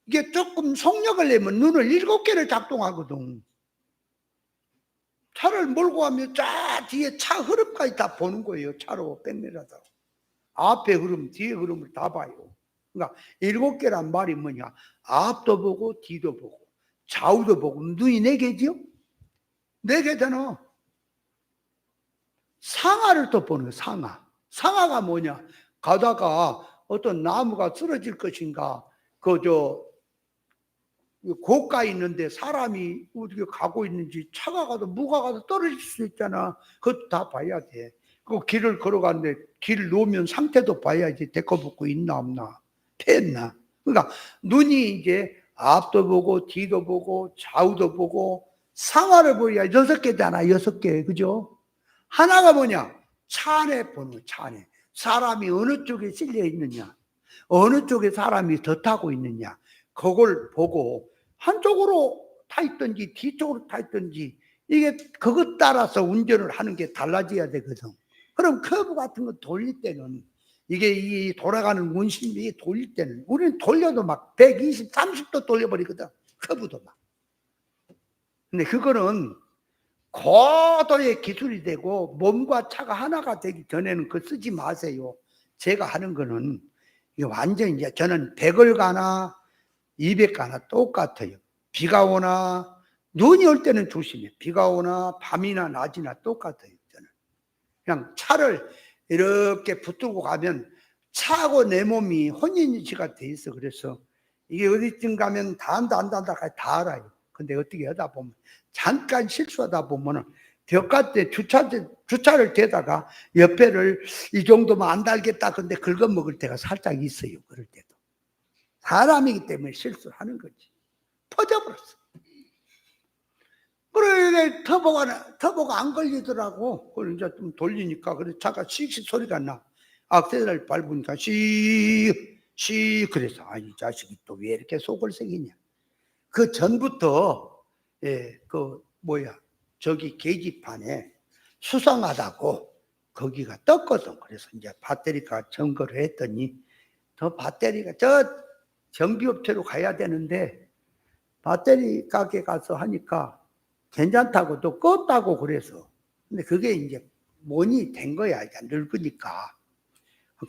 이게 조금 속력을 내면 눈을 7개를 작동하거든. 차를 몰고 가면 쫙 뒤에 차 흐름까지 다 보는 거예요. 차로 백미러다. 앞에 흐름, 뒤에 흐름을 다 봐요. 그러니까 7개란 말이 뭐냐? 앞도 보고 뒤도 보고 좌우도 보고. 눈이 4개지요? 4개잖아. 상하를 또 보는 거예요. 상하가 뭐냐? 가다가 어떤 나무가 쓰러질 것인가, 고가에 있는데 사람이 어떻게 가고 있는지, 차가 가도 무가 가도 떨어질 수 있잖아. 그것도 다 봐야 돼. 그 길을 걸어가는데 길 놓으면 상태도 봐야지. 데꺼붙고 있나 없나, 패했나. 그러니까 눈이 이제 앞도 보고 뒤도 보고 좌우도 보고 상하를 보여야 6개잖아. 6개. 그죠? 하나가 뭐냐? 차 안에 보는 거야. 차 안에 사람이 어느 쪽에 실려 있느냐, 어느 쪽에 사람이 더 타고 있느냐, 그걸 보고 한쪽으로 타 있든지 뒤쪽으로 타 있든지 이게 그것 따라서 운전을 하는 게 달라져야 되거든. 그럼 커브 같은 거 돌릴 때는 이게 돌아가는 운심이 돌릴 때는 우리는 돌려도 막 120, 30도 돌려버리거든. 커브도 막. 근데 그거는 고도의 기술이 되고 몸과 차가 하나가 되기 전에는 그거 쓰지 마세요. 제가 하는 거는 이게 완전 이제 저는 100을 가나 200 가나 똑같아요. 비가 오나 눈이 올 때는 조심해. 비가 오나 밤이나 낮이나 똑같아요. 저는 그냥 차를 이렇게 붙들고 가면 차하고 내 몸이 혼인일치가 돼 있어. 그래서 이게 어디쯤 가면 다 한다 다 알아요. 근데 어떻게 하다 보면 잠깐 실수하다 보면은 벽갓에 주차를 대다가 옆에를 이 정도면 안 달겠다. 근데 긁어먹을 때가 살짝 있어요. 그럴 때도. 사람이기 때문에 실수를 하는 거지. 퍼져버렸어. 그래, 터보가 안 걸리더라고. 그걸 이제 좀 돌리니까, 그래, 차가 씩씩 소리가 나. 악셀을 밟으니까 씩, 그래서, 아, 이 자식이 또 왜 이렇게 속을 새기냐. 그 전부터, 저기 계기판에 수상하다고 거기가 떴거든. 그래서 이제 배터리가 점거를 했더니, 배터리가 정비업체로 가야 되는데, 배터리 가게 가서 하니까, 괜찮다고 또 껐다고 그래서. 근데 그게 이제 mon이 된 거야. 이제 늙으니까.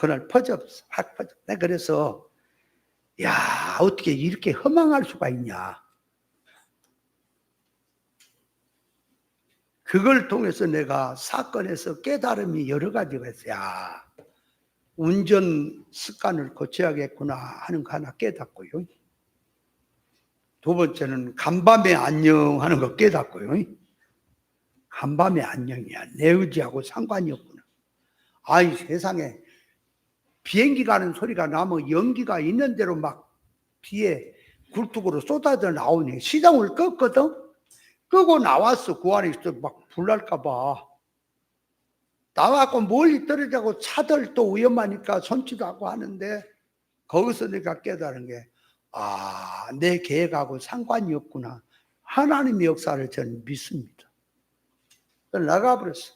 그날 확 퍼졌어. 그래서, 야, 어떻게 이렇게 허망할 수가 있냐. 그걸 통해서 내가 사건에서 깨달음이 여러 가지가 있어요. 야, 운전 습관을 고쳐야겠구나 하는 거 하나 깨닫고요. 두 번째는 간밤에 안녕 하는 거 깨닫고요. 간밤에 안녕이야. 내 의지하고 상관이 없구나. 아이, 세상에 비행기 가는 소리가 나면 연기가 있는 대로 막 뒤에 굴뚝으로 쏟아져 나오네. 시동을 껐거든? 끄고 나왔어. 그 안에 있어. 막 불날까봐. 나와갖고 멀리 떨어지고 차들 또 위험하니까 손치도 하고 하는데 거기서 내가 깨달은 게, 아, 내 계획하고 상관이 없구나. 하나님의 역사를 저는 믿습니다. 나가버렸어.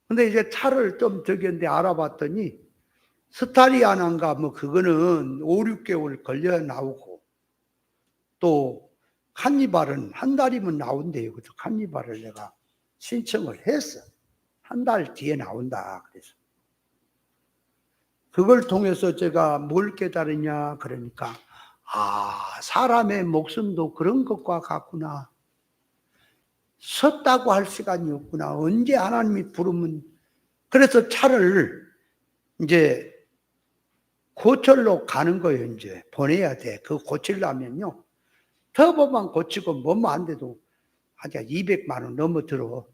근데 이제 차를 좀 저기인데 알아봤더니 스타리아난가 뭐 그거는 5, 6개월 걸려 나오고 또 칸니발은 한 달이면 나온대요. 그래서 칸니발을 내가 신청을 했어. 한 달 뒤에 나온다. 그래서 그걸 통해서 제가 뭘 깨달으냐 그러니까, 아, 사람의 목숨도 그런 것과 같구나. 섰다고 할 시간이 없구나. 언제 하나님이 부르면. 그래서 차를 이제 고철로 가는 거예요. 이제 보내야 돼. 그거 고치려면요, 터보만 고치고 뭐만 안 돼도 하자 200만 원 넘어 들어.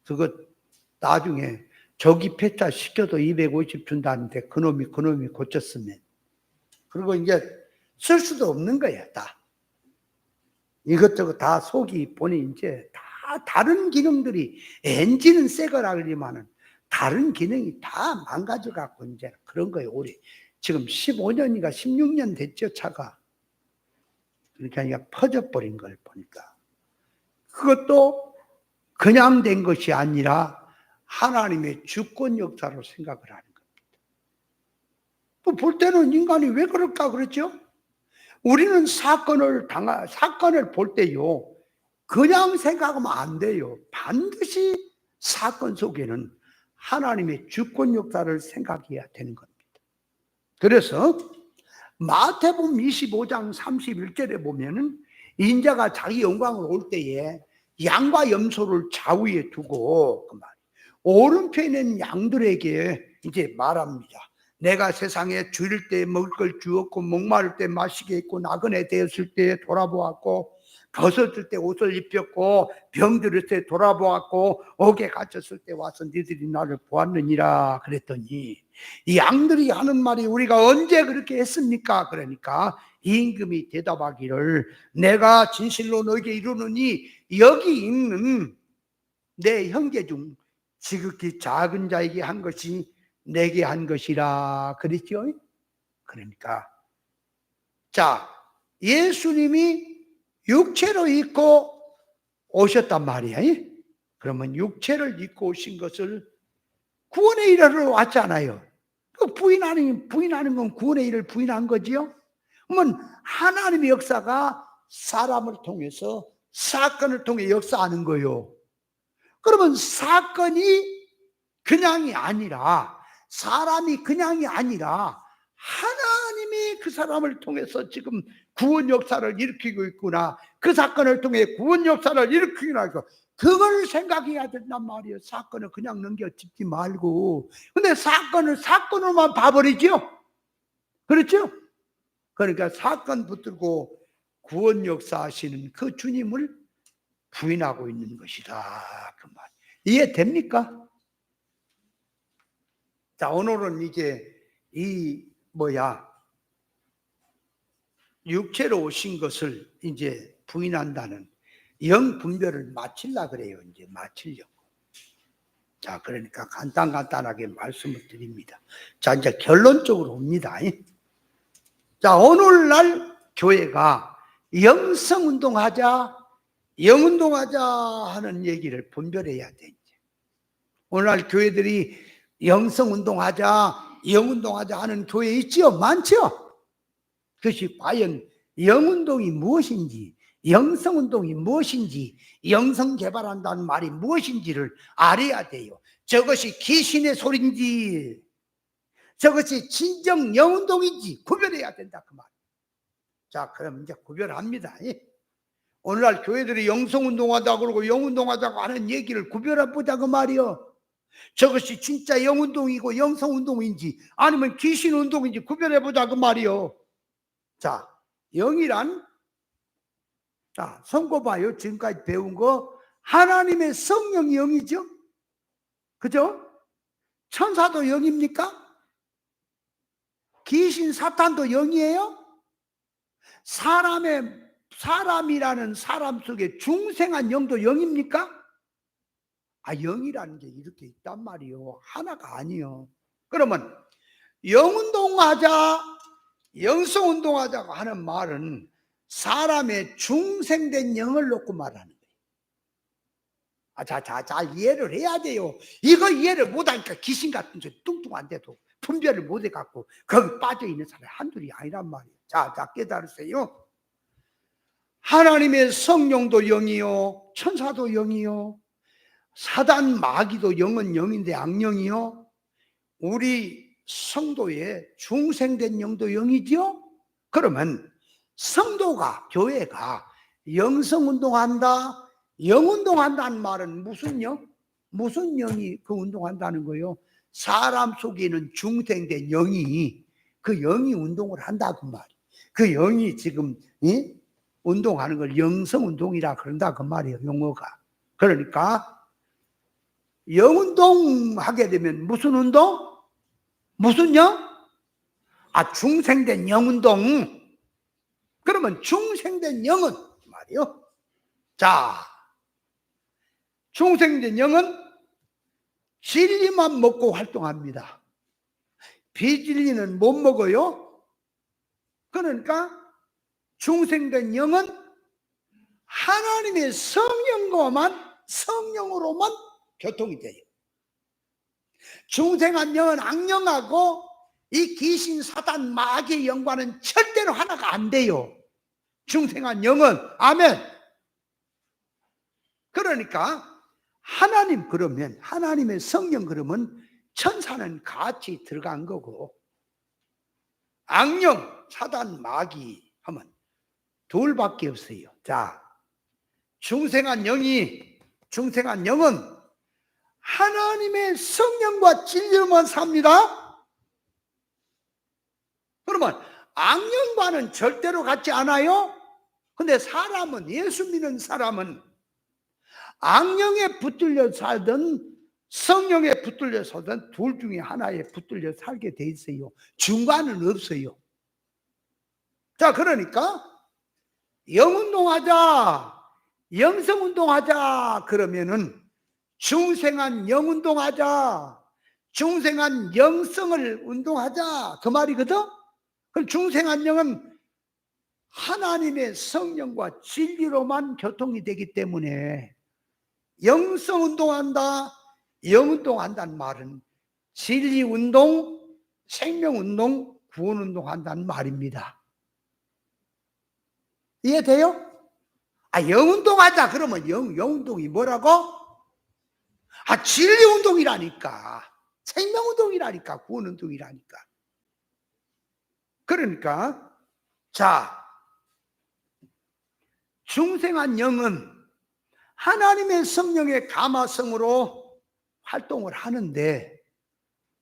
그거 나중에 조기 폐차 시켜도 250 준다는데 그놈이 고쳤으면. 그리고 이제 쓸 수도 없는 거야. 다 이것저것 다 속이 보니 이제 다 다른 기능들이, 엔진은 새 거라 그러지만은 다른 기능이 다 망가져 갖고 이제 그런 거예요. 우리 지금 15년인가 16년 됐죠, 차가. 그러니까 그냥 퍼져버린 걸 보니까 그것도 그냥 된 것이 아니라 하나님의 주권 역사로 생각을 하는 겁니다. 또 볼 때는 인간이 왜 그럴까 그랬죠? 우리는 사건을 볼 때요, 그냥 생각하면 안 돼요. 반드시 사건 속에는 하나님의 주권 역사를 생각해야 되는 겁니다. 그래서 마태복음 25장 31절에 보면은 인자가 자기 영광을 올 때에 양과 염소를 좌우에 두고 그 말, 오른편에 있는 양들에게 이제 말합니다. 내가 세상에 줄일 때 먹을 걸 주었고 목마를 때 마시게 했고 나그네 되었을 때 돌아보았고 벗었을 때 옷을 입혔고 병들을 때 돌아보았고 옥에 갇혔을 때 와서 너희들이 나를 보았느니라 그랬더니, 이 양들이 하는 말이 우리가 언제 그렇게 했습니까? 그러니까 임금이 대답하기를, 내가 진실로 너에게 이르노니 여기 있는 내 형제 중 지극히 작은 자에게 한 것이 내게 한 것이라 그랬죠. 그러니까 자, 예수님이 육체로 입고 오셨단 말이야. 그러면 육체를 입고 오신 것을 구원의 일하러 왔잖아요. 부인하는 건 구원의 일을 부인한 거지요. 그러면 하나님의 역사가 사람을 통해서, 사건을 통해 역사하는 거예요. 그러면 사건이 그냥이 아니라, 사람이 그냥이 아니라 하나님이 그 사람을 통해서 지금 구원 역사를 일으키고 있구나. 그 사건을 통해 구원 역사를 일으키기로 하고 그걸 생각해야 된단 말이에요. 사건을 그냥 넘겨짚지 말고. 근데 사건을 사건으로만 봐버리죠. 그렇죠? 그러니까 사건 붙들고 구원 역사하시는 그 주님을 부인하고 있는 것이다. 그 말. 이해됩니까? 자, 오늘은 이제 육체로 오신 것을 이제 부인한다는 영 분별을 마치려 그래요. 이제 마치려고. 자, 그러니까 간단하게 말씀을 드립니다. 자, 이제 결론적으로 옵니다. 자, 오늘날 교회가 영성운동하자, 영운동하자 하는 얘기를 분별해야 돼. 오늘날 교회들이 영성운동하자, 영운동하자 하는 교회 있지요? 많죠? 그것이 과연 영운동이 무엇인지, 영성운동이 무엇인지, 영성개발한다는 말이 무엇인지를 알아야 돼요. 저것이 귀신의 소리인지, 저것이 진정 영운동인지 구별해야 된다 그 말. 자, 그럼 이제 구별합니다. 오늘날 교회들이 영성운동하다 그러고 영운동하자고 하는 얘기를 구별해보자 그 말이요. 저것이 진짜 영운동이고 영성운동인지 아니면 귀신운동인지 구별해보자 그 말이요. 자, 영이란, 자, 선고 봐요. 지금까지 배운 거 하나님의 성령이 영이죠. 그죠? 천사도 영입니까? 귀신 사탄도 영이에요? 사람이라는 사람 속에 중생한 영도 영입니까? 영이라는 게 이렇게 있단 말이요. 하나가 아니요. 그러면 영운동하자, 영성운동하자고 하는 말은 사람의 중생된 영을 놓고 말하는 거예요. 잘 이해를 해야 돼요. 이거 이해를 못하니까 귀신 같은 소리 뚱뚱한데도 분별을 못해갖고 거기 빠져있는 사람이 한둘이 아니란 말이에요. 자, 깨달으세요. 하나님의 성령도 영이요, 천사도 영이요, 사단 마귀도 영은 영인데 악령이요, 우리 성도의 중생된 영도 영이죠. 그러면 성도가, 교회가 영성운동한다, 영운동한다는 말은 무슨 영? 무슨 영이 그 운동한다는 거예요? 사람 속에 있는 중생된 영이, 그 영이 운동을 한다 그 말이에요. 그 영이 지금 운동하는 걸 영성운동이라 그런다 그 말이에요. 용어가. 그러니까 영운동하게 되면 무슨 운동? 무슨 영? 중생된 영운동. 그러면 중생된 영은 말이요. 자, 중생된 영은 진리만 먹고 활동합니다. 비진리는 못 먹어요. 그러니까 중생된 영은 하나님의 성령으로만 교통이 돼요. 중생한 영은 악령하고 이 귀신 사단 마귀의 영과는 절대로 하나가 안 돼요. 중생한 영은. 아멘. 그러니까 하나님의 성령 그러면 천사는 같이 들어간 거고, 악령, 사단, 마귀 하면 둘밖에 없어요. 자, 중생한 영은 하나님의 성령과 진리로만 삽니다. 그러면 악령과는 절대로 같지 않아요. 근데 예수 믿는 사람은 악령에 붙들려 살든 성령에 붙들려 살든 둘 중에 하나에 붙들려 살게 돼 있어요. 중간은 없어요. 자, 그러니까 영운동하자, 영성운동하자 그러면은 중생한 영운동하자, 중생한 영성을 운동하자 그 말이거든. 그럼 중생한 영은 하나님의 성령과 진리로만 교통이 되기 때문에 영성운동한다, 영운동한다는 말은 진리운동, 생명운동, 구원운동한다는 말입니다. 이해돼요? 영운동하자 그러면 영운동이 뭐라고? 진리운동이라니까, 생명운동이라니까, 구원운동이라니까. 그러니까 자, 중생한 영은 하나님의 성령의 감화성으로 활동을 하는데,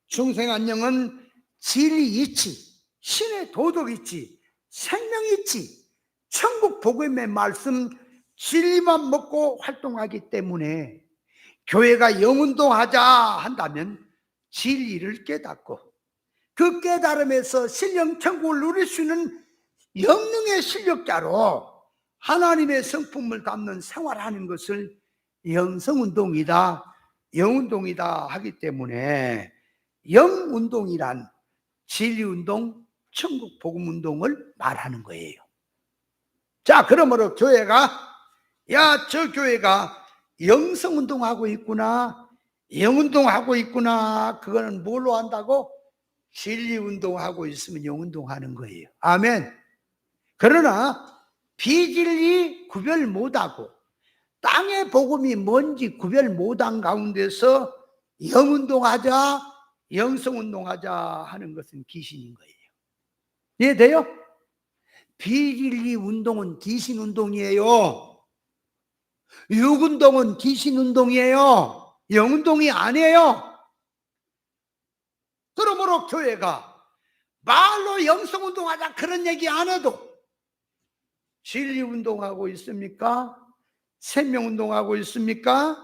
중생한 영은 진리 있지, 신의 도덕 있지, 생명 있지, 천국 복음의 말씀 진리만 먹고 활동하기 때문에 교회가 영운동하자 한다면 진리를 깨닫고 그 깨달음에서 신령 천국을 누릴 수 있는 영능의 실력자로 하나님의 성품을 담는 생활하는 것을 영성운동이다, 영운동이다 하기 때문에 영운동이란 진리운동, 천국 복음운동을 말하는 거예요. 자, 그러므로 교회가, 야, 저 교회가 영성운동하고 있구나, 영운동하고 있구나, 그거는 뭘로 한다고? 진리운동하고 있으면 영운동하는 거예요. 아멘. 그러나 비진리 구별 못하고 땅의 복음이 뭔지 구별 못한 가운데서 영운동하자, 영성운동하자 하는 것은 귀신인 거예요. 이해돼요? 비진리 운동은 귀신 운동이에요. 육운동은 귀신 운동이에요. 영운동이 아니에요. 그러므로 교회가 말로 영성운동하자 그런 얘기 안 해도 진리운동하고 있습니까? 생명운동하고 있습니까?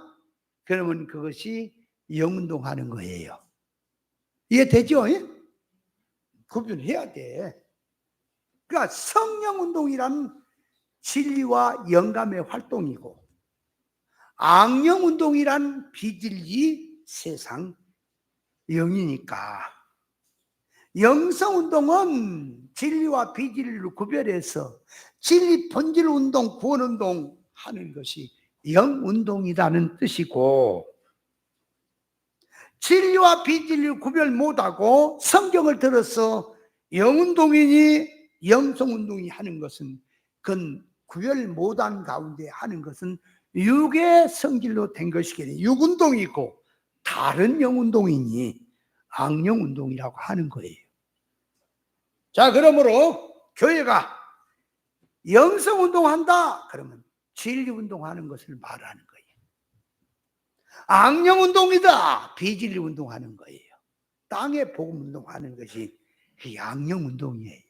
그러면 그것이 영운동하는 거예요. 이해되죠? 구분해야 돼. 그러니까 성령운동이란 진리와 영감의 활동이고, 악령운동이란 비진리 세상 영이니까, 영성운동은 진리와 비진리를 구별해서 진리 본질운동, 구원운동 하는 것이 영운동이라는 뜻이고, 진리와 비진리를 구별 못하고 성경을 들어서 영운동이니 영성운동이 하는 것은, 그건 구별 못한 가운데 하는 것은 육의 성질로 된 것이기에 육운동이고 다른 영운동이니 악령운동이라고 하는 거예요. 자, 그러므로 교회가 영성운동한다 그러면 진리운동하는 것을 말하는 거예요. 악령운동이다, 비진리운동하는 거예요. 땅의 복음운동하는 것이 그 악령운동이에요.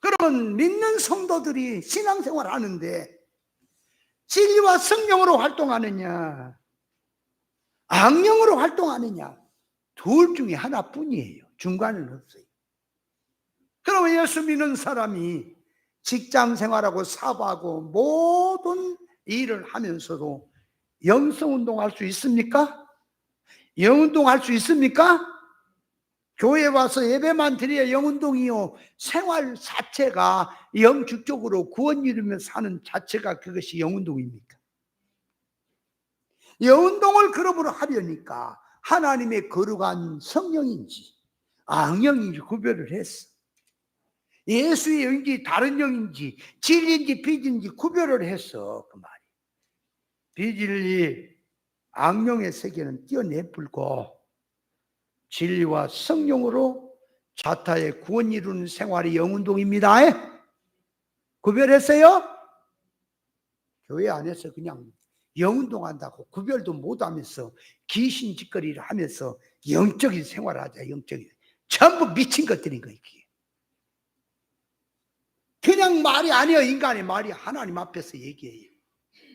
그러면 믿는 성도들이 신앙생활 하는데 진리와 성령으로 활동하느냐, 악령으로 활동하느냐, 둘 중에 하나뿐이에요. 중간은 없어요. 그러면 예수 믿는 사람이 직장 생활하고 사업하고 모든 일을 하면서도 영성운동할 수 있습니까? 영운동할 수 있습니까? 교회 와서 예배만 드려야 영운동이요, 생활 자체가 영주적으로 구원 이루며 사는 자체가 그것이 영운동입니까? 영운동을 그러므로 하려니까 하나님의 거룩한 성령인지 악령인지 구별을 했어. 예수의 영인지 다른 영인지 진리인지 비진인지 구별을 했어. 그 말이. 비진리 악령의 세계는 뛰어내불고 진리와 성령으로 자타의 구원 이루는 생활이 영운동입니다. 구별했어요? 교회 안에서 그냥 영운동한다고 구별도 못하면서 귀신짓거리를 하면서 영적인 생활을 하자. 영적인, 전부 미친 것들인 거예요. 그냥 말이 아니에요. 인간의 말이 하나님 앞에서 얘기해요.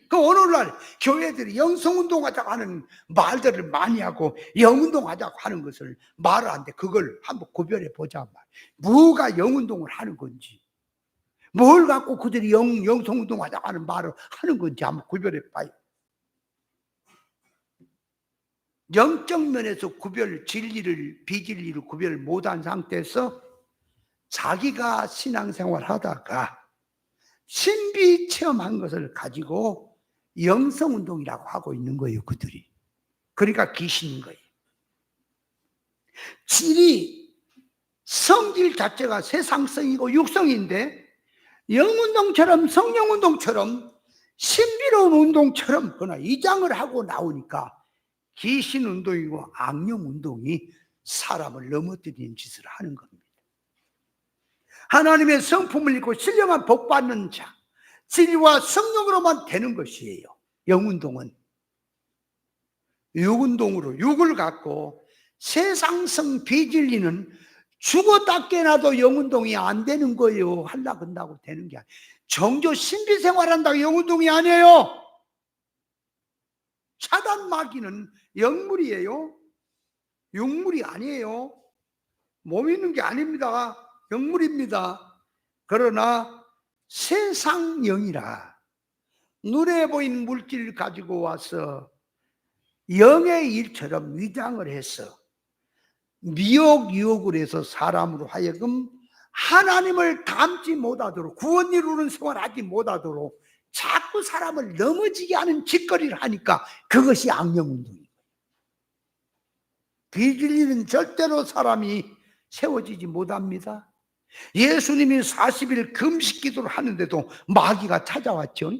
그 오늘날 교회들이 영성운동하자고 하는 말들을 많이 하고 영운동하자고 하는 것을 말을 하는데 그걸 한번 구별해 보자 말. 뭐가 영운동을 하는 건지, 뭘 갖고 그들이 영성운동하자고 하는 말을 하는 건지 한번 구별해 봐요. 영적 면에서 진리를 비진리를 구별 못한 상태에서 자기가 신앙생활 하다가 신비 체험한 것을 가지고 영성운동이라고 하고 있는 거예요, 그들이. 그러니까 귀신인 거예요. 질이, 성질 자체가 세상성이고 육성인데 영운동처럼 성령운동처럼 신비로운 운동처럼 그러나 이장을 하고 나오니까 귀신운동이고 악령운동이 사람을 넘어뜨리는 짓을 하는 겁니다. 하나님의 성품을 입고 신령한 복 받는 자, 진리와 성령으로만 되는 것이에요. 영운동은 육운동으로 육을 갖고 세상성 비진리는 죽었다 깨나도 영운동이 안 되는 거예요. 하려고 한다고 되는 게 아니에요. 정조 신비생활한다고 영운동이 아니에요. 차단마귀는 영물이에요. 육물이 아니에요. 몸 있는 게 아닙니다. 영물입니다. 그러나 세상영이라 눈에 보이는 물질을 가지고 와서 영의 일처럼 위장을 해서 미혹 유혹을 해서 사람으로 하여금 하나님을 닮지 못하도록, 구원 이루는 생활하지 못하도록 자꾸 사람을 넘어지게 하는 짓거리를 하니까 그것이 악령운동이에요. 비진리는 절대로 사람이 세워지지 못합니다. 예수님이 40일 금식 기도를 하는데도 마귀가 찾아왔죠.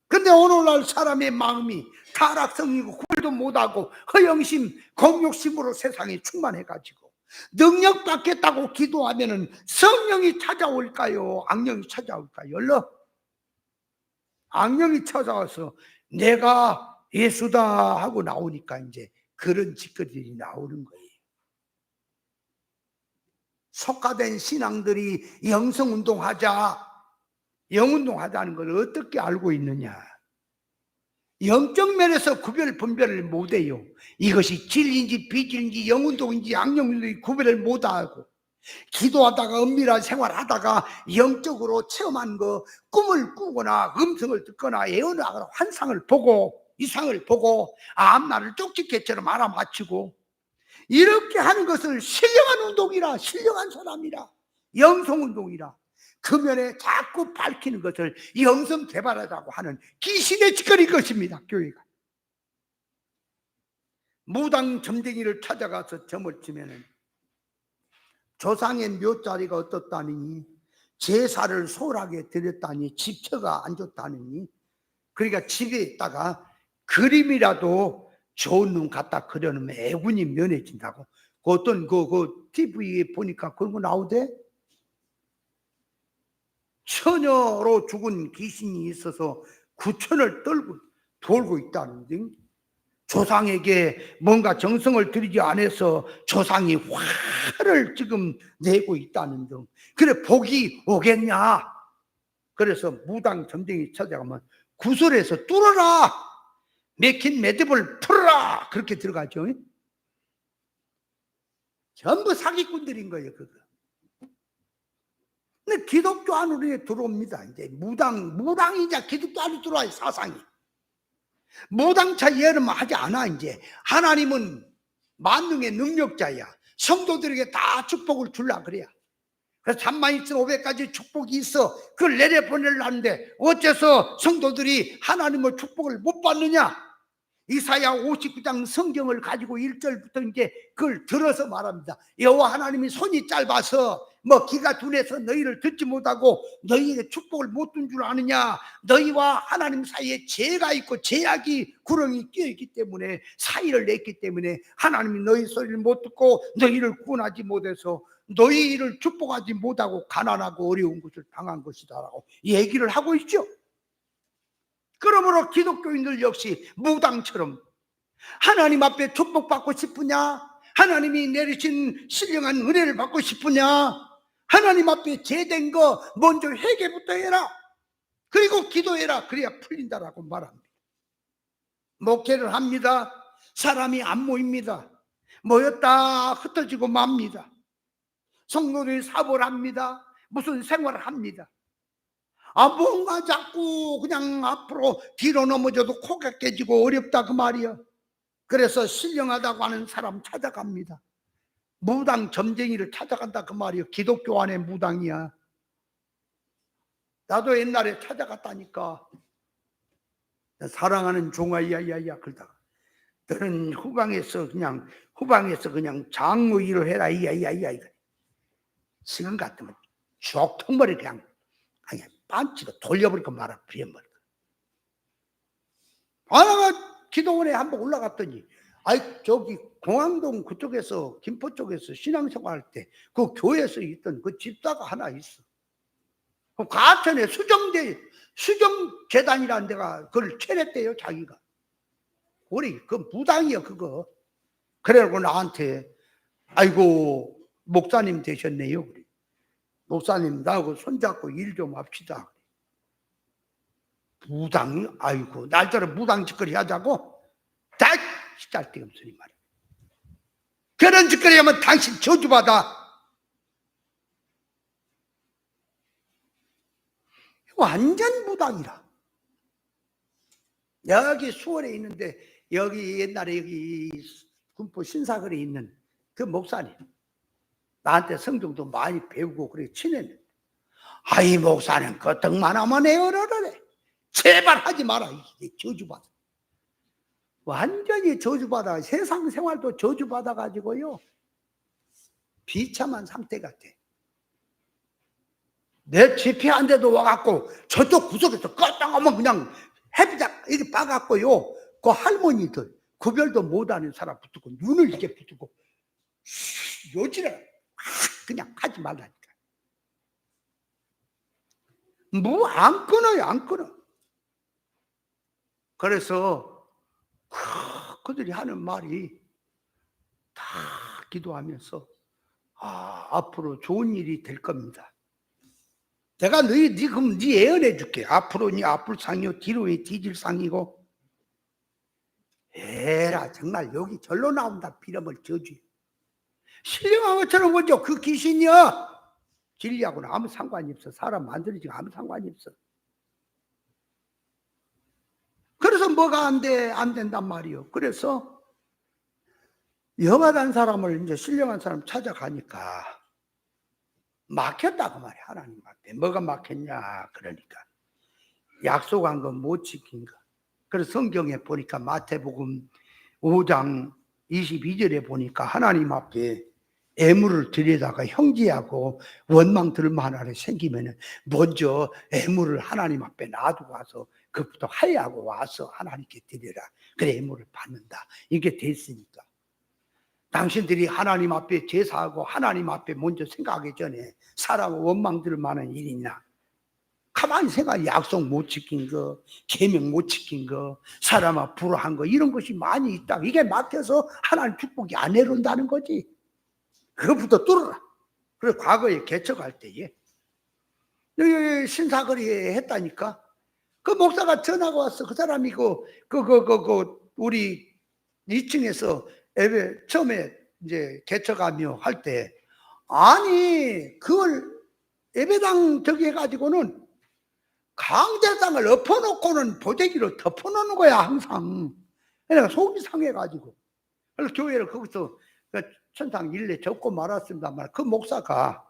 근데 오늘날 사람의 마음이 타락성이고 구별도 못하고 허영심, 공욕심으로 세상에 충만해가지고 능력 받겠다고 기도하면은 성령이 찾아올까요? 악령이 찾아올까요? 얼른 악령이 찾아와서 내가 예수다 하고 나오니까 이제 그런 짓거리들이 나오는 거예요. 속가된 신앙들이 영성운동하자, 영운동하자는 걸 어떻게 알고 있느냐? 영적 면에서 구별 분별을 못해요. 이것이 진리인지 비진리인지 영운동인지 악령운동인지 구별을 못하고 기도하다가 은밀한 생활하다가 영적으로 체험한 거, 꿈을 꾸거나 음성을 듣거나 예언하거나 환상을 보고 이상을 보고 앞날을 쪽집게처럼 알아맞히고 이렇게 하는 것을 신령한 운동이라, 신령한 사람이라, 영성운동이라 그 면에 자꾸 밝히는 것을 영성 개발하자고 하는 귀신의 짓거리일 것입니다. 교회가 무당 점쟁이를 찾아가서 점을 치면은 조상의 묘자리가 어떻다니, 제사를 소홀하게 드렸다니, 집처가 안 좋다니, 그러니까 집에 있다가 그림이라도 좋은 눈 갖다 그려놓으면 애군이 면해진다고. 그 어떤 그 TV에 보니까 그런 거 나오대. 처녀로 죽은 귀신이 있어서 구천을 돌고 있다는데, 조상에게 뭔가 정성을 들이지 않아서 조상이 화를 지금 내고 있다는 등. 그래 복이 오겠냐? 그래서 무당 점쟁이 찾아가면 구슬에서 뚫어라, 맥힌 매듭을 풀어라, 그렇게 들어가죠. 전부 사기꾼들인 거예요. 그거. 근데 기독교 안으로 들어옵니다. 이제 무당이자 기독교 안으로 들어와요. 사상이 무당차 예언은 하지 않아. 이제 하나님은 만능의 능력자야. 성도들에게 다 축복을 줄라 그래야. 그래서 잠만 있으면 500가지 축복이 있어. 그걸 내려보내려는데 어째서 성도들이 하나님의 축복을 못 받느냐? 이사야 59장 성경을 가지고 1절부터 이제 그걸 들어서 말합니다. 여호와 하나님이 손이 짧아서 귀가 둔해서 너희를 듣지 못하고 너희에게 축복을 못 준 줄 아느냐? 너희와 하나님 사이에 죄가 있고 죄악이 구렁이 끼어있기 때문에 사이를 냈기 때문에 하나님이 너희 소리를 못 듣고 너희를 구원하지 못해서 너희를 축복하지 못하고 가난하고 어려운 것을 당한 것이다 라고 얘기를 하고 있죠. 그러므로 기독교인들 역시 무당처럼 하나님 앞에 축복받고 싶으냐? 하나님이 내리신 신령한 은혜를 받고 싶으냐? 하나님 앞에 죄된 거 먼저 회개부터 해라. 그리고 기도해라. 그래야 풀린다라고 말합니다. 목회를 합니다. 사람이 안 모입니다. 모였다 흩어지고 맙니다. 성도들이 사고를 합니다. 무슨 생활을 합니다. 뭔가 자꾸 그냥 앞으로 뒤로 넘어져도 코가 깨지고 어렵다 그 말이야. 그래서 신령하다고 하는 사람 찾아갑니다. 무당 점쟁이를 찾아간다 그 말이야. 기독교 안에 무당이야. 나도 옛날에 찾아갔다니까. 사랑하는 종아 야야야 그러다가 너는 후방에서 그냥 장로 일을 해라 야야야. 지금 같으면 족통머리 그냥 반치가 돌려버리고 말아 버려버리고. 내가 기도원에 한번 올라갔더니 아이, 저기 공항동 그쪽에서, 김포 쪽에서 신앙생활 할 때 그 교회에서 있던 그 집사가 하나 있어. 그 가천에 수정재단이라는 데가 그걸 차렸대요, 자기가. 우리 그 무당이야, 그거. 그래갖고 나한테, 아이고, 목사님 되셨네요. 그래. 목사님, 나하고 손잡고 일 좀 합시다. 무당, 아이고, 날짜로 무당 짓거리 하자고? 다 짤데없으니 말이야. 그런 짓거리 하면 당신 저주받아. 완전 무당이라. 여기 수원에 있는데, 여기 옛날에 여기 군포 신사거리에 있는 그 목사님, 나한테 성경도 많이 배우고 그래 친했네. 아이, 목사님 그 덕만 하면 에어러래. 제발 하지 마라. 이게 저주받아. 완전히 저주받아. 세상 생활도 저주받아 가지고요, 비참한 상태 같아. 내 집회 한 데도 와갖고 저쪽 구석에서 껐다가면 그냥 햇빛 이렇게 봐갖고요, 그 할머니들 구별도 못하는 사람 붙고 눈을 이렇게 붙고 요지를 그냥 하지 말라니까. 뭐 안 끊어요, 안 끊어. 그래서 그들이 하는 말이 다 기도하면서, 앞으로 좋은 일이 될 겁니다. 내가 그럼 네 예언해 줄게. 앞으로 네 앞을 상이요, 뒤로 뒤질 상이고. 에라, 정말 여기 절로 나온다. 비름을 저주. 신령한 것처럼 보죠. 그 귀신이요, 진리하고는 아무 상관이 없어. 사람 만들어지고 아무 상관이 없어. 그래서 뭐가 안 된단 말이요. 그래서 영하단 사람을, 이제 신령한 사람 찾아가니까 막혔다 그 말이야. 하나님 앞에 뭐가 막혔냐. 그러니까 약속한 건 못 지킨 거. 그래서 성경에 보니까 마태복음 5장 22절에 보니까 하나님 앞에 애물을 들여다가 형제하고 원망 들을 만한 일이 생기면 먼저 애물을 하나님 앞에 놔두고 와서 그것부터 화해하고 와서 하나님께 드려라. 그래 애물을 받는다. 이게 됐으니까. 당신들이 하나님 앞에 제사하고 하나님 앞에 먼저 생각하기 전에 사람 원망 들을 만한 일이냐. 가만히 생각해. 약속 못 지킨 거, 계명 못 지킨 거, 사람 앞 불화한 거, 이런 것이 많이 있다. 이게 막혀서 하나님 축복이 안 내려온다는 거지. 그것부터 뚫어라. 그래서 과거에 개척할 때에 여기 신사거리에 했다니까. 그 목사가 전화가 왔어. 그 사람이 우리 2층에서 예배 처음에 이제 개척하며 할 때, 아니 그걸 예배당 저기 해가지고는 강제상을 엎어놓고는 보재기로 덮어놓는 거야 항상. 그러니까 속이 상해가지고. 그래서 교회를 거기서 천상 일례 접고 말았습니다만, 그 목사가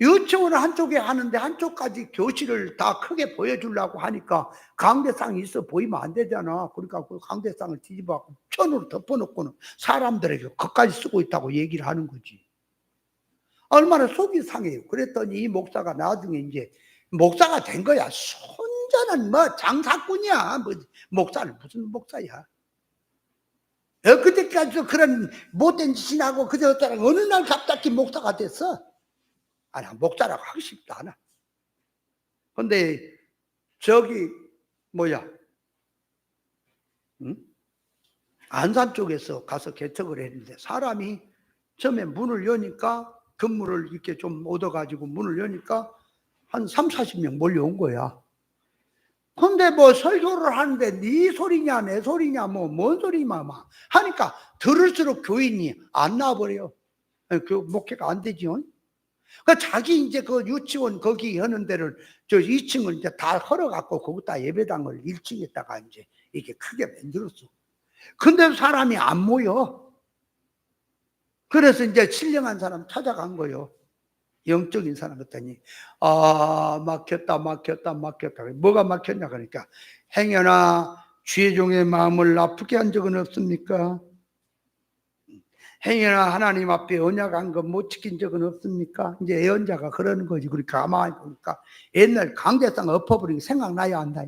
유치원을 한쪽에 하는데 한쪽까지 교실을 다 크게 보여주려고 하니까 강대상이 있어 보이면 안 되잖아. 그러니까 그 강대상을 뒤집어갖고 천으로 덮어놓고는 사람들에게 그까지 쓰고 있다고 얘기를 하는 거지. 얼마나 속이 상해요. 그랬더니 이 목사가 나중에 이제 목사가 된 거야. 손자는 뭐 장사꾼이야. 뭐 목사는 무슨 목사야. 그때까지도 그런 못된 짓이나 하고 그저 어쩌라 어느 날 갑자기 목사가 됐어. 아니, 목사라고 하기 쉽지 않아. 근데 저기 안산 쪽에서 가서 개척을 했는데 사람이 처음에 문을 여니까, 건물을 이렇게 좀 얻어가지고 문을 여니까 한 30-40명 몰려온 거야. 근데 뭐 설교를 하는데 네 소리냐 내 소리냐 뭐 뭔 소리냐 막 하니까 들을수록 교인이 안 나와버려. 그 목회가 안 되지요. 그 자기 이제 그 유치원 거기 하는 데를 저 2층을 이제 다 헐어갖고 거기다 예배당을 1층에다가 이제 이렇게 크게 만들었어. 근데 사람이 안 모여. 그래서 이제 신령한 사람 찾아간 거요. 영적인 사람 같더니 막혔다. 뭐가 막혔냐 그러니까, 행여나 주의종의 마음을 아프게 한 적은 없습니까? 행여나 하나님 앞에 언약한 거 못 지킨 적은 없습니까? 이제 예언자가 그러는 거지. 그러니까 가만히 보니까 옛날 강대상 엎어버린 게 생각나야 한다.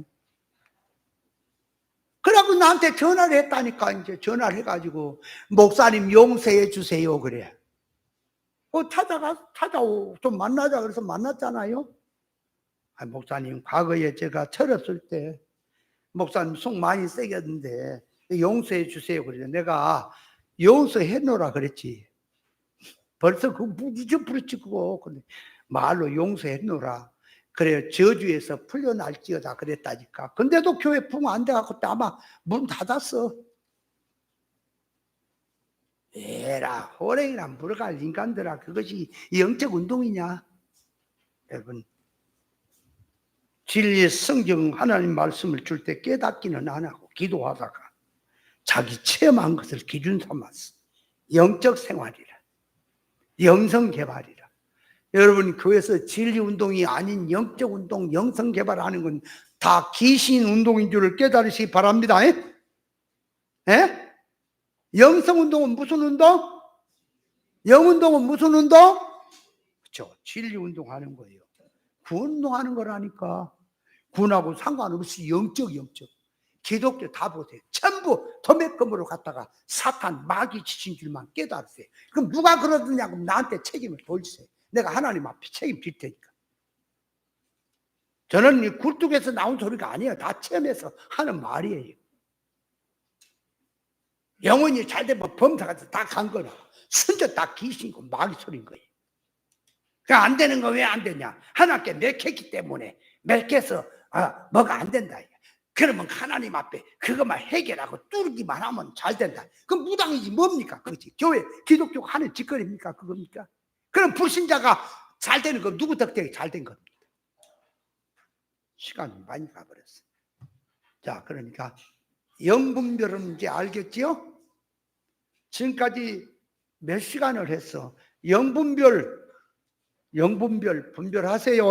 그러고 나한테 전화를 했다니까. 이제 전화를 해가지고 목사님 용서해 주세요 그래. 찾아오 좀 만나자 그래서 만났잖아요. 목사님 과거에 제가 철없을 때 목사님 속 많이 새겼는데 용서해 주세요 그래. 내가 용서해 놓으라 그랬지. 벌써 그 잊어버렸지. 근데 말로 용서해 놓으라. 그래 저주에서 풀려날지어다 그랬다니까. 근데도 교회 부흥 안 돼갖고 아마 문 닫았어. 에라 호랭이나 물어갈 인간들아, 그것이 영적 운동이냐. 여러분, 진리 성경 하나님 말씀을 줄 때 깨닫기는 안 하고 기도하다가 자기 체험한 것을 기준 삼았어. 영적 생활이라, 영성 개발이라. 여러분, 교회에서 진리 운동이 아닌 영적 운동, 영성 개발하는 건 다 귀신 운동인 줄을 깨달으시기 바랍니다. 에? 영성 운동은 무슨 운동? 영 운동은 무슨 운동? 그렇죠. 진리 운동하는 거예요. 구원 운동하는 거라니까. 구원하고 상관없이 영적. 기독교 다 보세요. 전부 도매금으로 갖다가 사탄 마귀 지신 줄만 깨달으세요. 그럼 누가 그러느냐고 나한테 책임을 돌리세요. 내가 하나님 앞에 책임질 테니까. 저는 이 굴뚝에서 나온 소리가 아니에요. 다 체험해서 하는 말이에요. 영혼이 잘 되면 범사가 다 간 거라. 순전 다 귀신이고 마귀 소리인 거예요. 그냥 안 되는 거 왜 안 되냐? 하나님께 맥혔기 때문에 맥혀서 뭐가 안 된다. 그러면 하나님 앞에 그것만 해결하고 뚫기만 하면 잘 된다. 그럼 무당이지 뭡니까? 그렇지. 교회 기독교가 하는 짓거리입니까? 그겁니까? 그럼 불신자가 잘 되는 거 누구 덕택에 잘 된 겁니까? 시간이 많이 가버렸어. 자, 그러니까 영분별은 이제 알겠지요? 지금까지 몇 시간을 했어? 영분별 분별하세요.